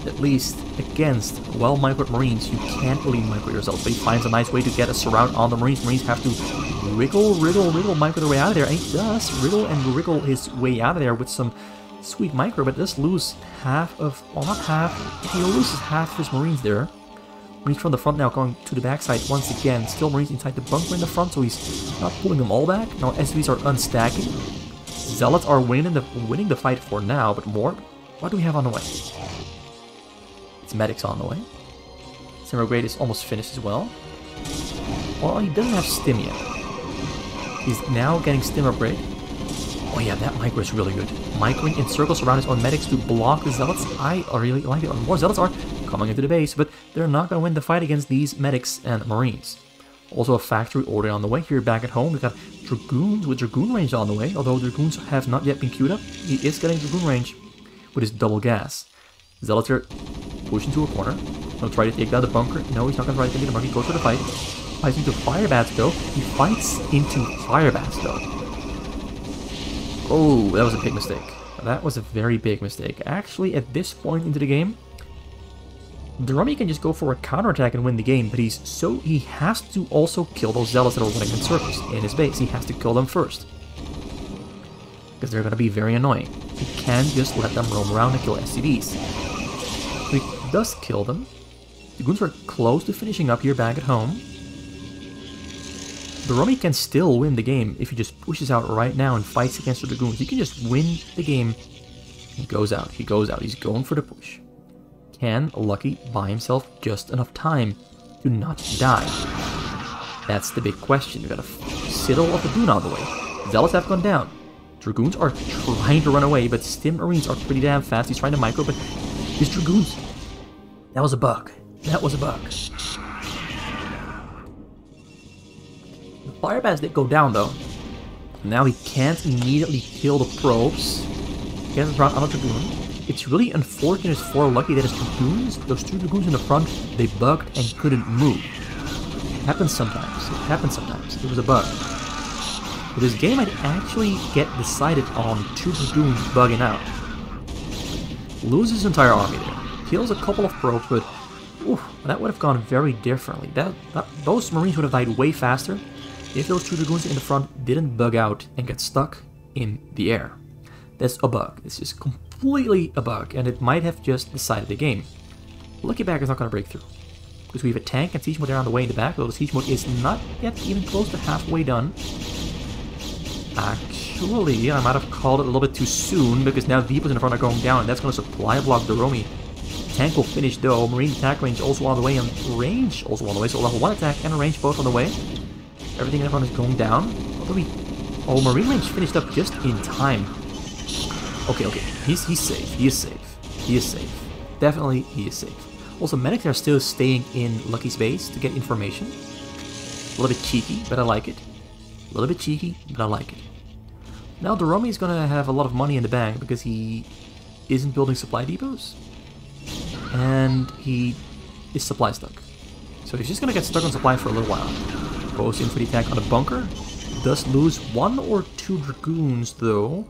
At least against well-microed Marines, you can't really micro yourself. But he finds a nice way to get a surround on the Marines. Marines have to wriggle, micro their way out of there. And he does wriggle his way out of there with some sweet micro, but does lose half of, well, not half, he loses half of his Marines there. Marines from the front now going to the backside once again. Still Marines inside the bunker in the front, so he's not pulling them all back. Now SCVs are unstacking. Zealots are winning the fight for now, but more. What do we have on the way? It's medics on the way. Simmer Grade is almost finished as well. Well, he doesn't have stim yet. He's now getting stim upgrade. Oh yeah, that micro is really good. Microing in circles around his own medics to block the Zealots. I really like it. More Zealots are coming into the base, but they're not going to win the fight against these medics and Marines. Also a factory order on the way here back at home. We've got Dragoons with Dragoon range on the way, although Dragoons have not yet been queued up. He is getting Dragoon range with his double gas. Zealots are push into a corner. He'll try to take down the bunker. No, he's not going to try to take the bunker. He goes for the fight. Fights into fire bats though. He fights into fire bats though. Oh, that was a big mistake. That was a very big mistake. Actually, at this point into the game, DOROMI can just go for a counterattack and win the game, but he has to also kill those Zealots that are running in circles in his base. He has to kill them first. Because they're going to be very annoying. He can't just let them roam around and kill SCVs. He does kill them. The Goons are close to finishing up here back at home. DOROMI can still win the game if he just pushes out right now and fights against the Dragoons. He can just win the game. He goes out. He goes out. He's going for the push. Can Lucky buy himself just enough time to not die? That's the big question. We've got a Citadel of the Dragoon on the way. Zealots have gone down. Dragoons are trying to run away, but Stim Marines are pretty damn fast. He's trying to micro, but his Dragoons... That was a bug. That was a bug. The fire bats did go down, though. Now he can't immediately kill the probes. He has brought on a Dragoon. It's really unfortunate for Lucky that his Dragoons, those 2 Dragoons in the front, they bugged and couldn't move. Happens sometimes. It happens sometimes. It was a bug. But this game might actually get decided on 2 Dragoons bugging out. Loses his entire army there. Kills a couple of probes, but oof, that would have gone very differently. Those Marines would have died way faster if those 2 Dragoons in the front didn't bug out and get stuck in the air. That's a bug. This is completely a bug, and it might have just decided the game. Lucky Bag is not going to break through, because we have a tank and siege mode there on the way in the back, though the siege mode is not yet even close to halfway done. Actually, I might have called it a little bit too soon, because now depots in the front are going down, and that's going to supply block DOROMI. Tank will finish though. Marine attack range also on the way, and range also on the way, so level 1 attack and range both on the way. Everything in the front is going down. Oh, Marine range finished up just in time. Okay, he's safe. He is safe. He is safe. Definitely, he is safe. Also, medics are still staying in Lucky's base to get information. A little bit cheeky, but I like it. A little bit cheeky, but I like it. Now, DOROMI is going to have a lot of money in the bank because he isn't building supply depots. And he is supply stuck. So he's just going to get stuck on supply for a little while. Goes in for the attack on the bunker. Does lose 1 or 2 Dragoons, though.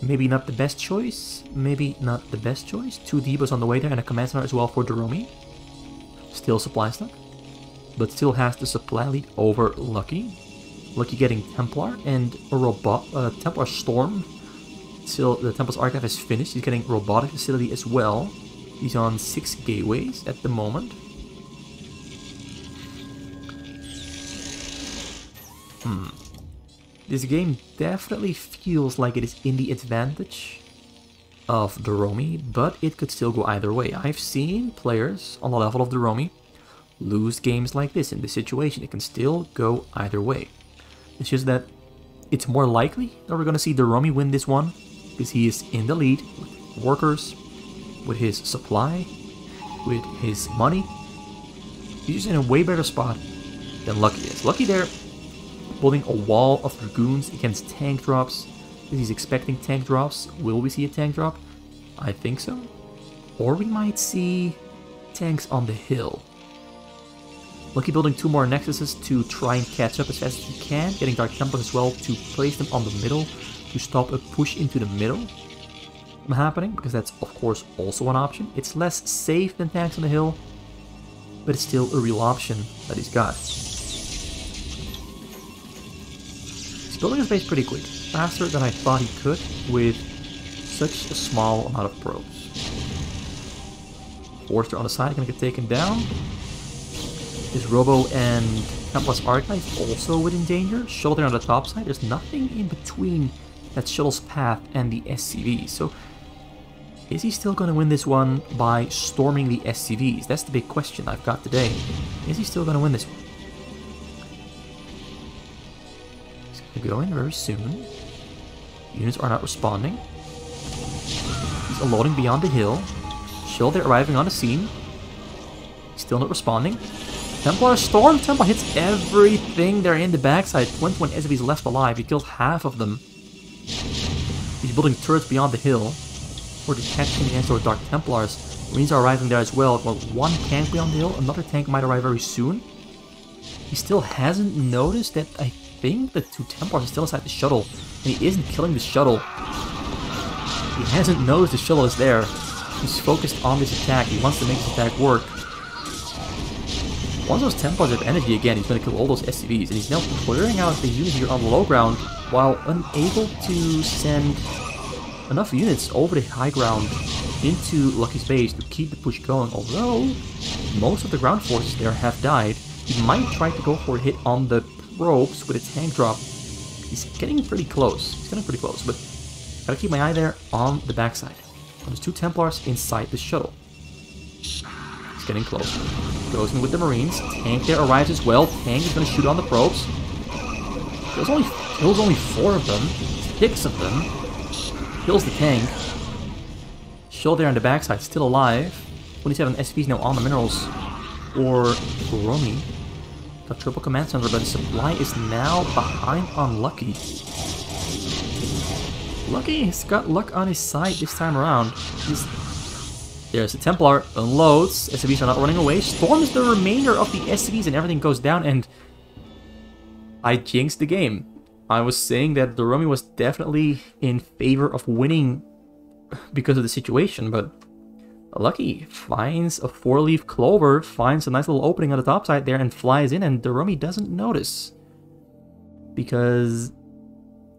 Maybe not the best choice. Maybe not the best choice. 2 depots on the way there and a command center as well for DOROMI. Still supply stuck. But still has the supply lead over Lucky. Lucky getting Templar and a Templar Storm. Still, the Templar's Archive is finished. He's getting Robotic Facility as well. He's on 6 gateways at the moment. This game definitely feels like it is in the advantage of DOROMI, but it could still go either way. I've seen players on the level of DOROMI lose games like this in this situation. It can still go either way. It's just that it's more likely that we're going to see DOROMI win this one because he is in the lead with workers, with his supply, with his money. He's just in a way better spot than Lucky is. Lucky there, building a wall of Dragoons against tank drops. He's expecting tank drops. Will we see a tank drop? I think so. Or we might see tanks on the hill. Lucky building 2 more Nexuses to try and catch up as fast as he can. Getting Dark Templars as well to place them on the middle to stop a push into the middle from happening, because that's of course also an option. It's less safe than tanks on the hill, but it's still a real option that he's got. He's building his base pretty quick, faster than I thought he could with such a small amount of probes. Forster on the side gonna get taken down. His Robo and Templar's Archive also within danger. Shuttle there on the top side. There's nothing in between that shuttle's path and the SCV. So is he still going to win this one by storming the SCVs? That's the big question I've got today. Is he still going to win this one? He's going to go in very soon. Units are not responding. He's unloading beyond the hill. Shuttle there arriving on the scene. He's still not responding. Templar Storm. Templar hits everything there in the backside. 21 SCVs left alive. He kills half of them. He's building turrets beyond the hill for detection against our Dark Templars. Marines are arriving there as well. Well, 1 tank beyond the hill. Another tank might arrive very soon. He still hasn't noticed that I think the 2 Templars are still inside the shuttle. And he isn't killing the shuttle. He hasn't noticed the shuttle is there. He's focused on this attack. He wants to make this attack work. Once those Templars have energy again, he's going to kill all those SCVs. And he's now clearing out the units here on the low ground while unable to send enough units over the high ground into Lucky's base to keep the push going. Although most of the ground forces there have died, he might try to go for a hit on the probes with a tank drop. He's getting pretty close. He's getting pretty close, but gotta keep my eye there on the backside. There's 2 Templars inside the shuttle. He's getting close. Goes in with the Marines. Tank there arrives as well. Tank is gonna shoot on the probes. Kills only 4 of them. 6 of them. Kills the tank. Shuttle there on the backside, still alive. 27 SVs now on the minerals. Or DOROMI. Got triple command center, but the supply is now behind on Lucky. Lucky has got luck on his side this time around. There's the Templar, unloads, SCVs are not running away, storms the remainder of the SCVs and everything goes down, and I jinxed the game. I was saying that DOROMI was definitely in favor of winning because of the situation, but Lucky finds a 4-leaf clover, finds a nice little opening on the top side there and flies in, and DOROMI doesn't notice. Because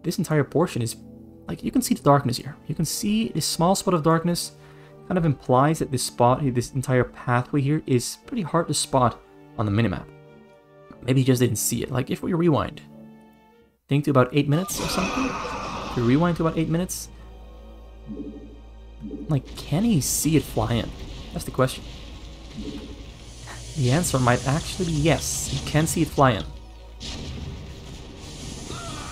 this entire portion is, like, you can see the darkness here. You can see this small spot of darkness kind of implies that this spot, this entire pathway here is pretty hard to spot on the minimap. Maybe you just didn't see it. Like, if we rewind, think to about 8 minutes or something? If we rewind to about 8 minutes, like, can he see it fly in? That's the question. The answer might actually be yes. He can see it fly in.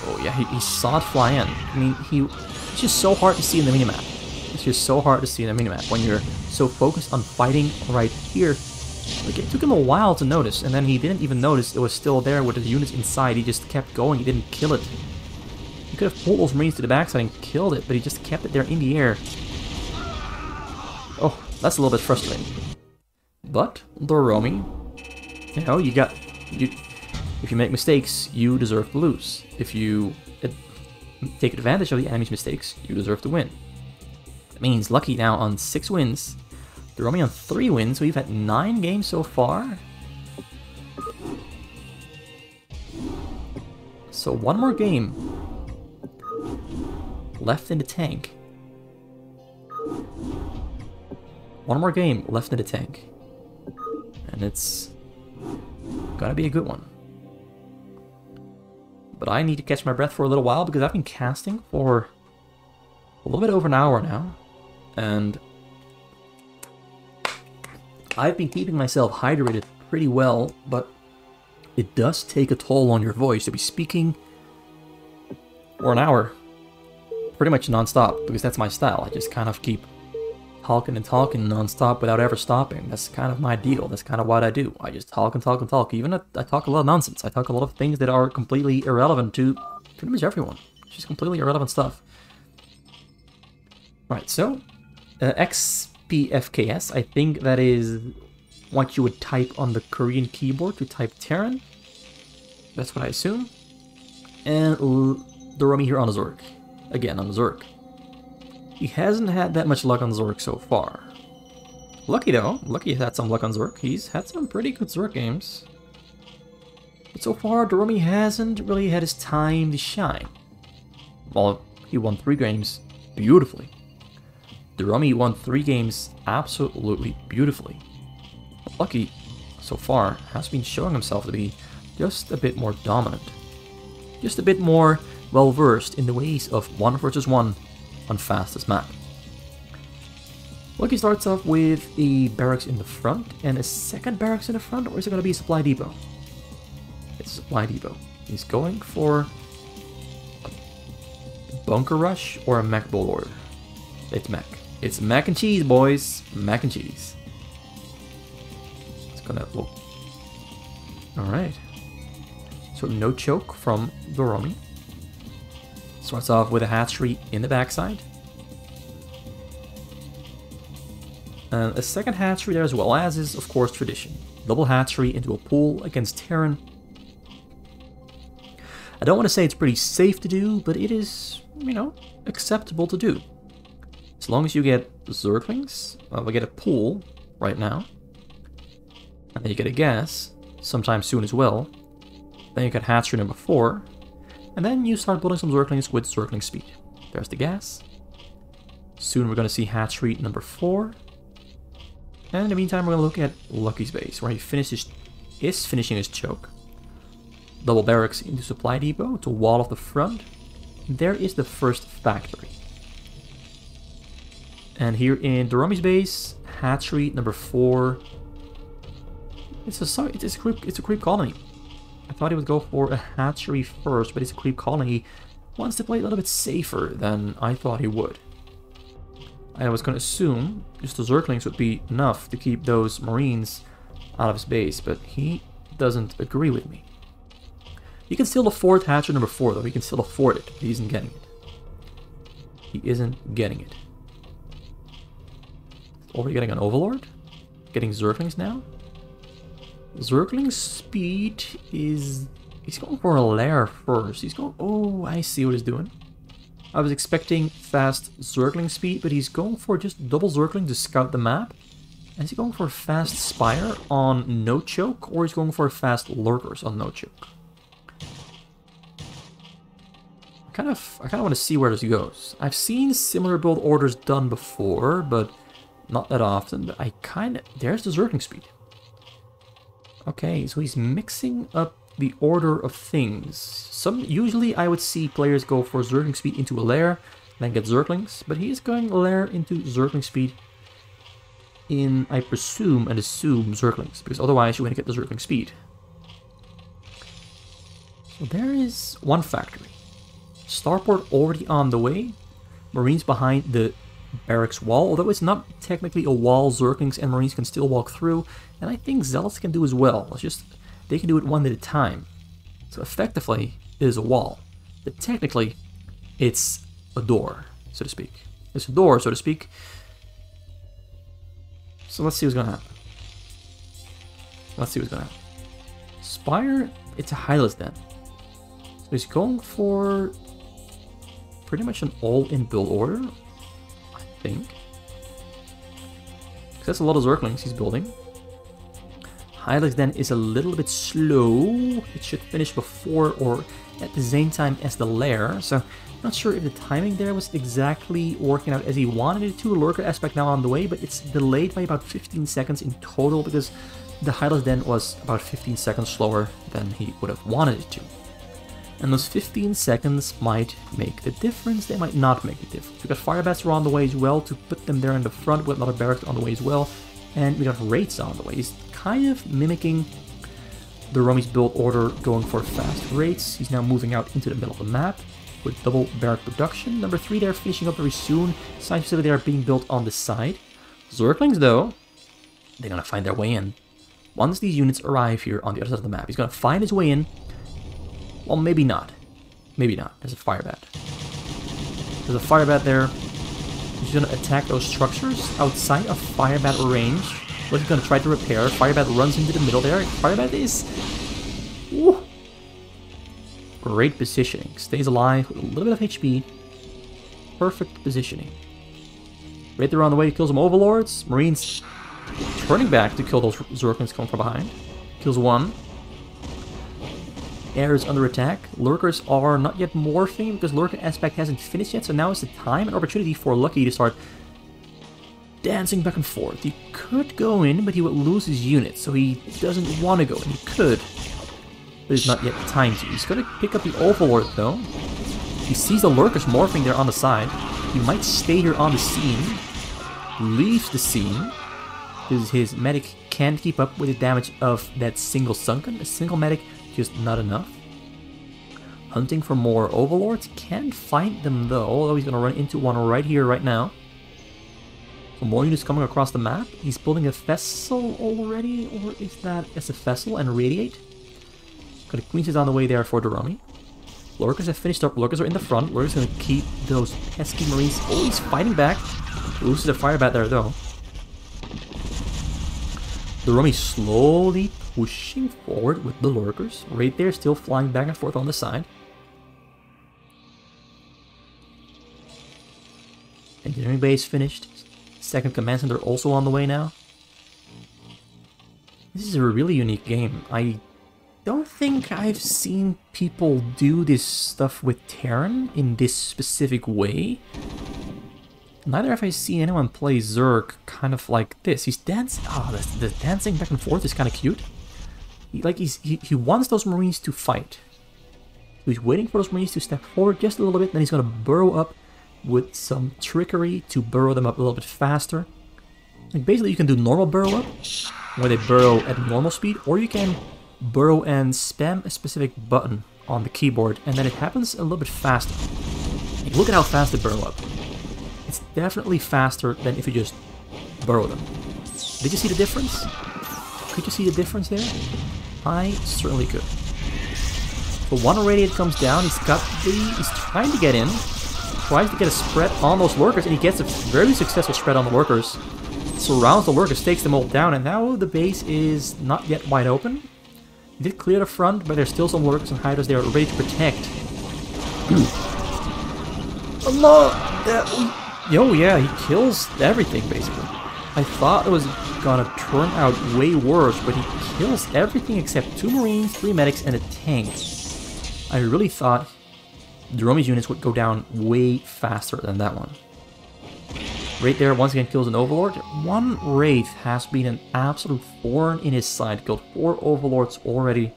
Oh yeah, he saw it fly in. I mean, it's just so hard to see in the minimap. It's just so hard to see in the minimap when you're so focused on fighting right here. Like, it took him a while to notice, and then he didn't even notice it was still there with the units inside. He just kept going, he didn't kill it. He could have pulled those Marines to the backside and killed it, but he just kept it there in the air. Oh, that's a little bit frustrating. But, DOROMI, you know, if you make mistakes, you deserve to lose. If you take advantage of the enemy's mistakes, you deserve to win. That means Lucky now on 6 wins, DOROMI on 3 wins, so we've had 9 games so far. So 1 more game left in the tank. 1 more game left in the tank. And it's gotta be a good one. But I need to catch my breath for a little while because I've been casting for a little bit over an hour now. And I've been keeping myself hydrated pretty well, but it does take a toll on your voice to be speaking for an hour pretty much non-stop, because that's my style. I just kind of keep talking and talking non-stop without ever stopping. That's kind of my deal. That's kind of what I do. I just talk and talk and talk. Even I talk a lot of nonsense. I talk a lot of things that are completely irrelevant to pretty much everyone. It's just completely irrelevant stuff. Right, so XPFKS, I think that is what you would type on the Korean keyboard to type Terran. That's what I assume. And DOROMI here on Zerg. Again, on Zerg. He hasn't had that much luck on Zerg so far. Lucky though. Lucky has had some luck on Zerg. He's had some pretty good Zerg games. But so far, DOROMI hasn't really had his time to shine. Well, he won 3 games beautifully. DOROMI won 3 games absolutely beautifully. Lucky, so far, has been showing himself to be just a bit more dominant. Just a bit more well-versed in the ways of 1 versus 1 on fastest map. Lucky starts off with a barracks in the front and a second barracks in the front, or is it going to be a supply depot? It's a supply depot. He's going for a bunker rush or a mech bulwark. It's mech. It's mac and cheese, boys. Mac and cheese. It's gonna look. Alright. So no choke from DOROMI. Starts off with a hatchery in the backside. And a second hatchery there as well, as is of course tradition. Double hatchery into a pool against Terran. I don't want to say it's pretty safe to do, but it is, you know, acceptable to do. As long as you get Zerglings, we get a pool right now. And then you get a gas sometime soon as well. Then you get hatchery number 4. And then you start building some Zerglings with Zergling speed. There's the gas. Soon we're going to see hatchery number 4. And in the meantime, we're going to look at Lucky's base, where he is finishing his choke. Double barracks into supply depot to wall off the front. There is the first factory. And here in DOROMI's base, hatchery number 4. It's a creep colony. I thought he would go for a hatchery first, but it's a creep colony. He wants to play a little bit safer than I thought he would. I was going to assume just the Zerglings would be enough to keep those Marines out of his base, but he doesn't agree with me. He can still afford hatchery number 4, though. He can still afford it. He isn't getting it. He isn't getting it. Already getting an Overlord? Getting Zerglings now? Zergling's speed is... He's going for a lair first. He's going... Oh, I see what he's doing. I was expecting fast Zergling speed, but he's going for just double Zergling to scout the map. And is he going for a fast Spire on no choke, or is he going for fast Lurkers on no choke? I kind of want to see where this goes. I've seen similar build orders done before, but not that often. But there's the Zergling speed. Okay, so he's mixing up the order of things. Usually I would see players go for Zergling speed into a lair, then get Zerglings, but he is going lair into Zergling speed in, I presume and assume, Zerglings, because otherwise you wouldn't get the Zergling speed. So there is one factory. Starport already on the way. Marines behind the barracks wall, although it's not technically a wall, Zerglings and Marines can still walk through, and I think Zealots can do as well. It's just they can do it one at a time. So effectively, it is a wall. But technically, it's a door, so to speak. It's a door, so to speak. So let's see what's gonna happen. Spire, it's a Hylas Den. So he's going for pretty much an all-in build order, I think. Because that's a lot of Zerglings he's building. Hylas Den is a little bit slow. It should finish before or at the same time as the lair. So I'm not sure if the timing there was exactly working out as he wanted it to. Lurker aspect now on the way, but it's delayed by about 15 seconds in total because the Hylas Den was about 15 seconds slower than he would have wanted it to. And those 15 seconds might make the difference, they might not make the difference. We got Firebats are on the way as well to put them there in the front, with another barracks on the way as well. And we got Wraiths on the way. He's kind of mimicking the DOROMI's build order, going for fast Wraiths. He's now moving out into the middle of the map with double barrack production. Number 3 there finishing up very soon. Science facility there being built on the side. Zerglings though, they're gonna find their way in. Once these units arrive here on the other side of the map, he's gonna find his way in. Well, maybe not. Maybe not. There's a Firebat. There's a Firebat there. He's gonna attack those structures outside of Firebat range. What he's gonna try to repair. Firebat runs into the middle there. Firebat is... Woo, great positioning. Stays alive with a little bit of HP. Perfect positioning. Right there on the way, kills some Overlords. Marines turning back to kill those Zerglings coming from behind. Kills one. Air is under attack. Lurkers are not yet morphing because Lurker aspect hasn't finished yet, so now is the time and opportunity for Lucky to start dancing back and forth. He could go in, but he would lose his unit, so he doesn't want to go in. He could, but it's not yet time to. He's going to pick up the Overlord though. He sees the Lurkers morphing there on the side. He might stay here on the scene. Leaves the scene because his medic can't keep up with the damage of that single sunken. A single medic just not enough. Hunting for more Overlords. Can't find them though, although he's gonna run into one right here, right now. So more units coming across the map. He's building a vessel already, or is that as a vessel and radiate? Got a Queen's is on the way there for DOROMI. Lurkers have finished up. Lurkers are in the front. Lurkers gonna keep those pesky Marines. Oh, he's fighting back. Loses a Firebat there though. DOROMI slowly pushing forward with the Lurkers. Right there, still flying back and forth on the side. Engineering base finished. Second command center also on the way now. This is a really unique game. I don't think I've seen people do this stuff with Terran in this specific way. Neither have I seen anyone play Zerg kind of like this. He's dancing. Oh, the dancing back and forth is kind of cute. He wants those Marines to fight. He's waiting for those Marines to step forward just a little bit, then he's gonna burrow up with some trickery to burrow them up a little bit faster. Like basically you can do normal burrow up, where they burrow at normal speed, or you can burrow and spam a specific button on the keyboard, and then it happens a little bit faster. Like, look at how fast they burrow up. It's definitely faster than if you just burrow them. Did you see the difference? Could you see the difference there? I certainly could. So one Radiate comes down, he's trying to get in, tries to get a spread on those Lurkers, and he gets a very successful spread on the Lurkers. surrounds the lurkers, takes them all down, and now the base is not yet wide open. He did clear the front, but there's still some lurkers and hiders there ready to protect. Allah! Yo, yeah, he kills everything, basically. I thought it was gonna turn out way worse, but he kills everything except 2 Marines, 3 medics, and a tank. I really thought DOROMI's units would go down way faster than that one. Right there, once again, kills an Overlord. 1 Wraith has been an absolute thorn in his side. Killed 4 Overlords already.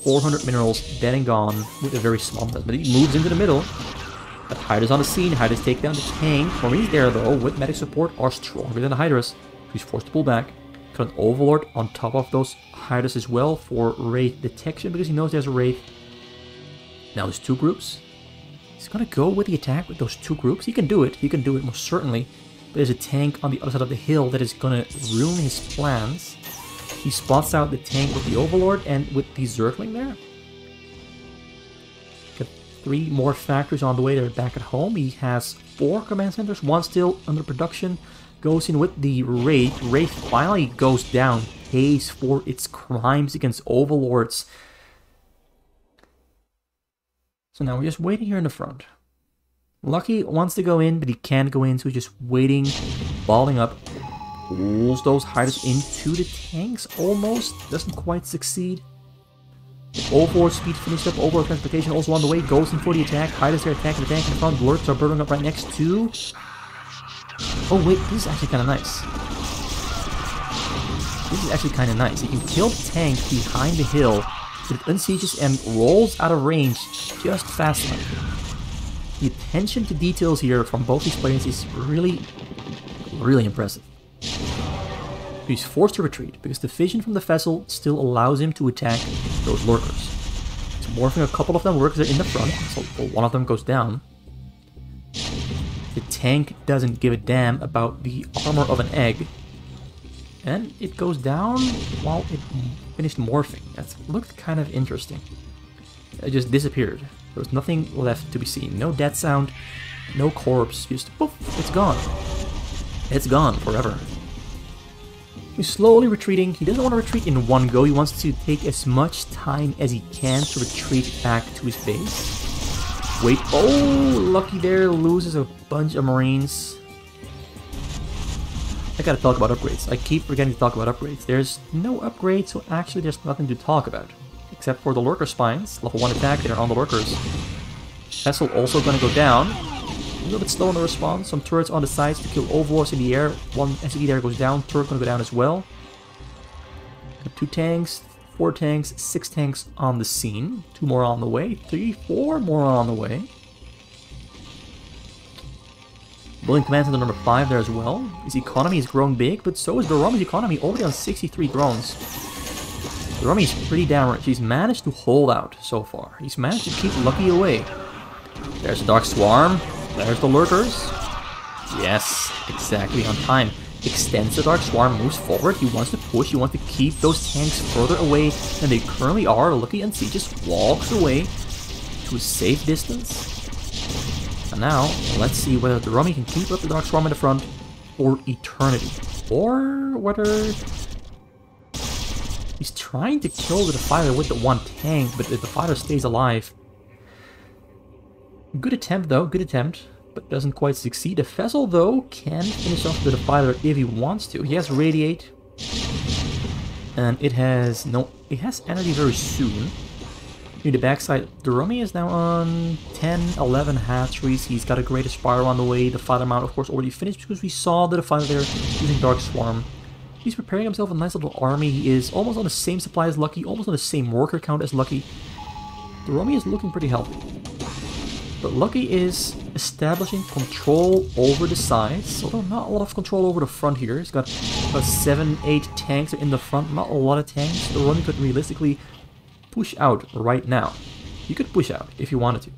400 minerals, dead and gone, with a very small mess. But he moves into the middle. But Hydras on the scene. Hydras take down the tank. Marines there, though, with medic support, are stronger than the Hydras. He's forced to pull back. Got an Overlord on top of those Hydras as well for Wraith detection, because he knows there's a Wraith. Now there's 2 groups. He's gonna go with the attack with those 2 groups. He can do it most certainly. But there's a tank on the other side of the hill that is gonna ruin his plans. He spots out the tank with the Overlord and with the Zergling there. Got 3 more factories on the way, they're back at home. He has 4 command centers, 1 still under production. Goes in with the Wraith. Wraith finally goes down, pays for its crimes against Overlords. So now we're just waiting here in the front. Lucky wants to go in, but he can't go in, so he's just waiting, balling up. Pulls those Hydras into the tanks, almost. Doesn't quite succeed. Overlord speed finished up, Overlord transportation also on the way, goes in for the attack. Hydras are attacking the tank in front, lurks are burning up right next to... Oh wait, this is actually kind of nice. This is actually kind of nice. You can kill the tank behind the hill, but it unsieges and rolls out of range just fast enough. The attention to details here from both these players is really, really impressive. He's forced to retreat because the vision from the vessel still allows him to attack those lurkers. He's morphing a couple of them lurkers in the front, so one of them goes down. The tank doesn't give a damn about the armor of an egg. And it goes down while it finished morphing. That looked kind of interesting. It just disappeared. There was nothing left to be seen. No death sound, no corpse, just poof, it's gone. It's gone forever. He's slowly retreating. He doesn't want to retreat in one go. He wants to take as much time as he can to retreat back to his base. Wait, oh, Lucky there loses a bunch of Marines. I gotta talk about upgrades. I keep forgetting to talk about upgrades. There's no upgrades, so actually there's nothing to talk about. Except for the Lurker Spines. Level 1 attack there on the Lurkers. Vessel also gonna go down. A little bit slow in the response. Some turrets on the sides to kill Overlords in the air. 1 SCV there goes down. Turret gonna go down as well. Got 2 tanks, 4 tanks, 6 tanks on the scene. 2 more on the way. 3, 4 more on the way. Building command center number 5 there as well. His economy has grown big, but so is DOROMI's economy, already on 63 drones. DOROMI is pretty damn rich. He's managed to hold out so far. He's managed to keep Lucky away. There's the Dark Swarm. There's the Lurkers. Yes, exactly on time. Extends the Dark Swarm, moves forward. He wants to push. He wants to keep those tanks further away than they currently are. Lucky NC just walks away to a safe distance. And now, let's see whether DOROMI can keep up the Dark Swarm in the front for eternity. Or whether he's trying to kill the Defiler with the 1 tank, but if the Defiler stays alive. Good attempt though, good attempt, but doesn't quite succeed. The Vessel though can finish off the Defiler if he wants to. He has Radiate, and it has energy very soon. Near the backside, DOROMI is now on 10, 11 hatcheries. He's got a Greater Spiral on the way. The Fighter Mount, of course, already finished because we saw the Defiler there using Dark Swarm. He's preparing himself a nice little army. He is almost on the same supply as Lucky, almost on the same worker count as Lucky. DOROMI is looking pretty healthy. But Lucky is establishing control over the sides, although not a lot of control over the front here. He's got about 7, 8 tanks in the front, not a lot of tanks. DOROMI could realistically push out right now. He could push out if he wanted to.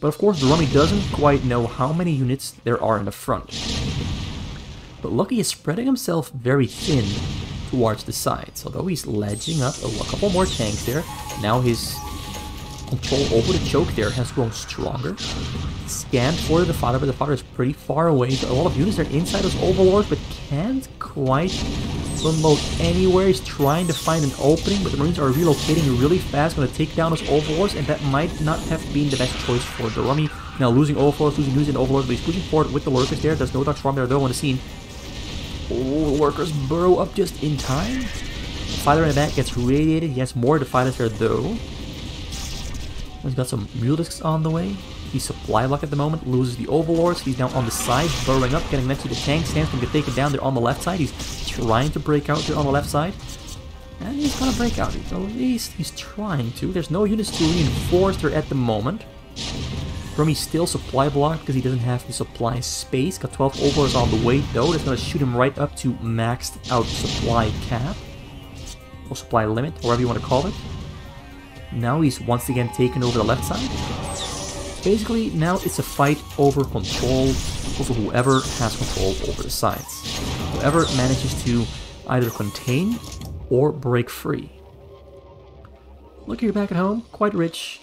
But of course, DOROMI doesn't quite know how many units there are in the front. But Lucky is spreading himself very thin towards the sides, although he's ledging up a couple more tanks there. Now his control over the choke there has grown stronger. Scanned for the Defiler, but the Defiler is pretty far away. A lot of units are inside those Overlords, but can't quite remote anywhere. He's trying to find an opening, but the Marines are relocating really fast, going to take down those Overlords, and that might not have been the best choice for DOROMI. Now losing Overlords, losing units in Overlords, but he's pushing forward with the Lurkers there. There's no Dark Swarm there though on the scene. Oh, the Lurkers burrow up just in time. Defiler in the back gets radiated. He has more Defilers there though. He's got some Mule Discs on the way. He's supply block at the moment, loses the Overlords. He's now on the side, burrowing up, getting next to the tank. Sam's going to get taken down there on the left side. He's trying to break out there on the left side. And he's going to break out. At least he's trying to. There's no units to reinforce there at the moment. DOROMI's still supply blocked because he doesn't have the supply space. Got 12 Overlords on the way though. That's going to shoot him right up to maxed out supply cap. Or supply limit, whatever you want to call it. Now he's once again taken over the left side. Basically, now it's a fight over control, also whoever has control over the sides. Whoever manages to either contain or break free. Look here back at home, quite rich.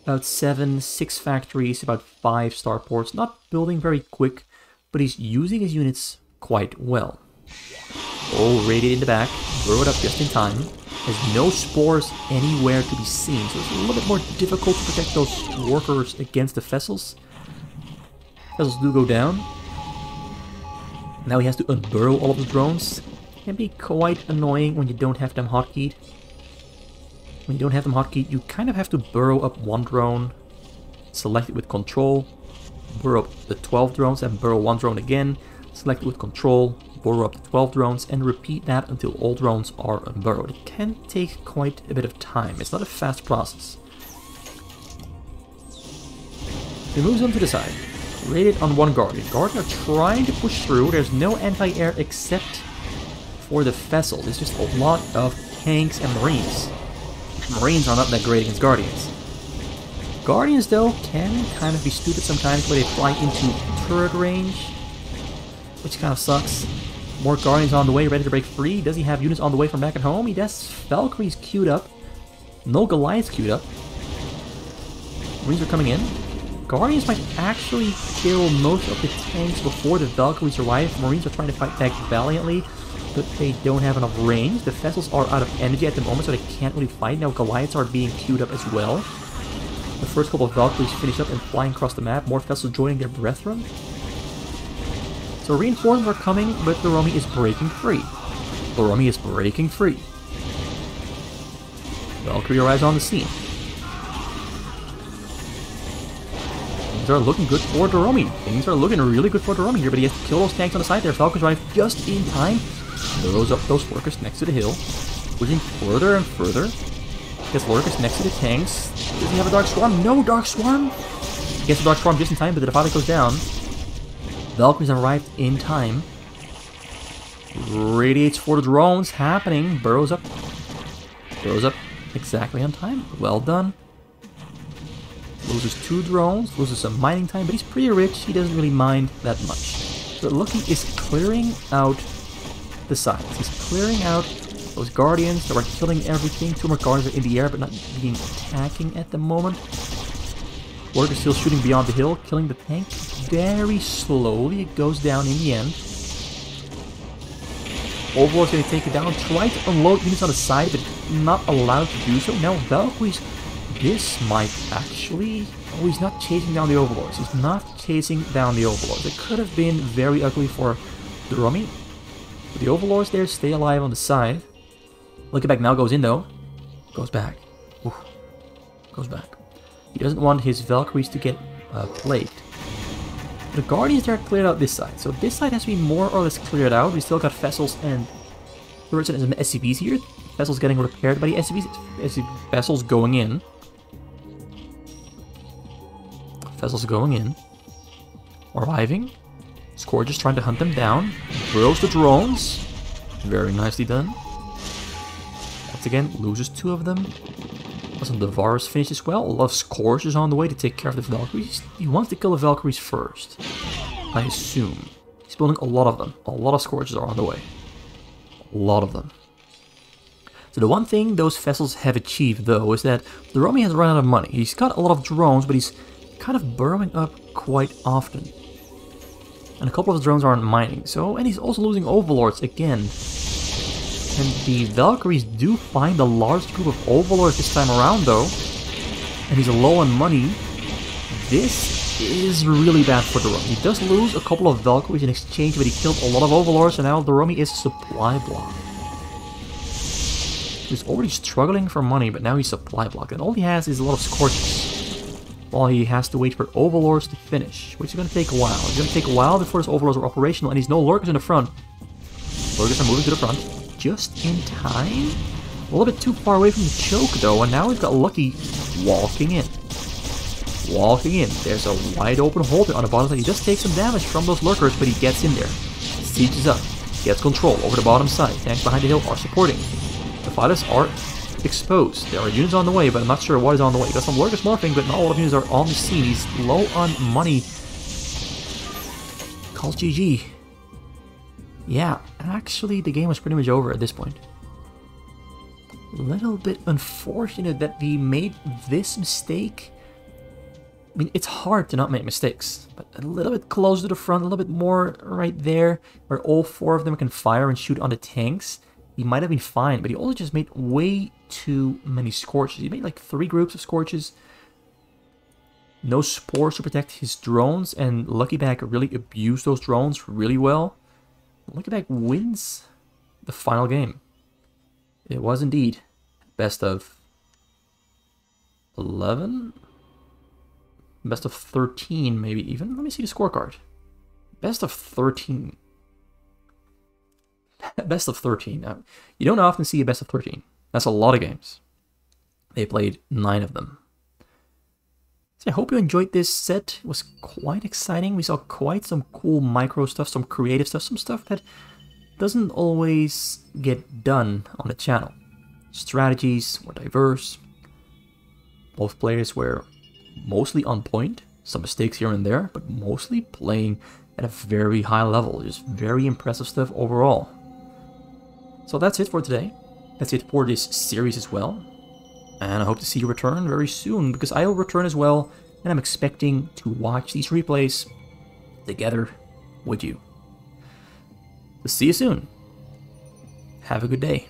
About 6 factories, about 5 starports. Not building very quick, but he's using his units quite well. Oh, radiated in the back, burrowed up just in time. Has no spores anywhere to be seen, so it's a little bit more difficult to protect those workers against the vessels. Vessels do go down. Now he has to unburrow all of the drones. Can be quite annoying when you don't have them hotkeyed. When you don't have them hotkeyed, you kind of have to burrow up one drone, select it with control, burrow up the 12 drones, and burrow one drone again, select it with control, burrow up to 12 drones, and repeat that until all drones are unburrowed. It can take quite a bit of time. It's not a fast process. He moves on to the side. Rated on one Guardian. Guardian are trying to push through. There's no anti-air except for the vessel. There's just a lot of tanks and Marines. Marines are not that great against Guardians. Guardians, though, can kind of be stupid sometimes where they fly into turret range, which kind of sucks. More Guardians on the way, ready to break free. Does he have units on the way from back at home? He does. Valkyries queued up. No Goliaths queued up. Marines are coming in. Guardians might actually kill most of the tanks before the Valkyries arrive. Marines are trying to fight back valiantly, but they don't have enough range. The vessels are out of energy at the moment, so they can't really fight. Now Goliaths are being queued up as well. The first couple of Valkyries finish up and flying across the map. More vessels joining their brethren. So reinforcements are coming, but DOROMI is breaking free. DOROMI is breaking free. Valkyrie arrives on the scene. Things are looking good for DOROMI. Things are looking really good for DOROMI here, but he has to kill those tanks on the side there. Valkyries arrive just in time. Throws up those Lurkers next to the hill. Pushing further and further. Gets Lurkers next to the tanks. Does he have a Dark Swarm? No Dark Swarm! Gets the Dark Swarm just in time, but the Defiler goes down. Valkyries arrived in time. Radiates for the drones happening. Burrows up. Burrows up exactly on time. Well done. Loses 2 drones. Loses some mining time, but he's pretty rich. He doesn't really mind that much. But Lucky is clearing out the sides. He's clearing out those Guardians that are killing everything. 2 more Guardians are in the air, but not being attacking at the moment. Lurk is still shooting beyond the hill, killing the tank very slowly. It goes down in the end. Overlord's going to take it down. Try to unload units on the side, but not allowed to do so. Now Valkyries, this might actually... Oh, he's not chasing down the Overlords. He's not chasing down the Overlords. It could have been very ugly for DOROMI. But the Overlords there stay alive on the side. Looking back now, goes in though. Goes back. Oof. Goes back. He doesn't want his Valkyries to get plagued. The Guardians are cleared out this side, so this side has to be more or less cleared out. We still got vessels and turrets and SCVs here. Vessels getting repaired by the SCVs. Vessels going in. Vessels going in. Arriving. Scourge trying to hunt them down. Burrows the drones. Very nicely done. Once again, loses 2 of them. Doesn't the Varus finish as well? A lot of Scourges on the way to take care of the Valkyries. He wants to kill the Valkyries first, I assume. He's building a lot of them. A lot of Scourges are on the way. A lot of them. So the one thing those vessels have achieved, though, is that DOROMI has run out of money. He's got a lot of drones, but he's kind of burrowing up quite often. And a couple of his drones aren't mining, so, and he's also losing overlords again. And the Valkyries do find a large group of overlords this time around, though. And he's low on money. This is really bad for DOROMI. He does lose a couple of Valkyries in exchange, but he killed a lot of overlords, and now DOROMI is supply blocked. He's already struggling for money, but now he's supply blocked, and all he has is a lot of Scorches. While he has to wait for overlords to finish, which is going to take a while. It's going to take a while before his overlords are operational, and he's no lurkers in the front. Lurkers are moving to the front, just in time. A little bit too far away from the choke, though, and now we've got Lucky walking in. Walking in. There's a wide open hole on the bottom side. He just takes some damage from those lurkers, but he gets in there. Siege is up. Gets control over the bottom side. Tanks behind the hill are supporting. The fighters are exposed. There are units on the way, but I'm not sure what is on the way. Got some lurkers morphing, but not all of the units are on the scene. He's low on money. Calls GG. Yeah, actually the game was pretty much over at this point. A little bit unfortunate that we made this mistake. I mean, it's hard to not make mistakes, but a little bit closer to the front, a little bit more right there, where all four of them can fire and shoot on the tanks. He might have been fine, but he also just made way too many Scorches. He made like 3 groups of Scorches. No spores to protect his drones, and Lucky Bag really abused those drones really well. Lucky Bag wins the final game. It was indeed best of 11? Best of 13, maybe even. Let me see the scorecard. Best of 13. Best of 13. Now, you don't often see a best of 13. That's a lot of games. They played 9 of them. So I hope you enjoyed this set. It was quite exciting. We saw quite some cool micro stuff, some creative stuff, some stuff that doesn't always get done on the channel. Strategies were diverse. Both players were mostly on point. Some mistakes here and there, but mostly playing at a very high level. Just very impressive stuff overall. So that's it for today. That's it for this series as well. And I hope to see you return very soon, because I will return as well, and I'm expecting to watch these replays together with you. So see you soon. Have a good day.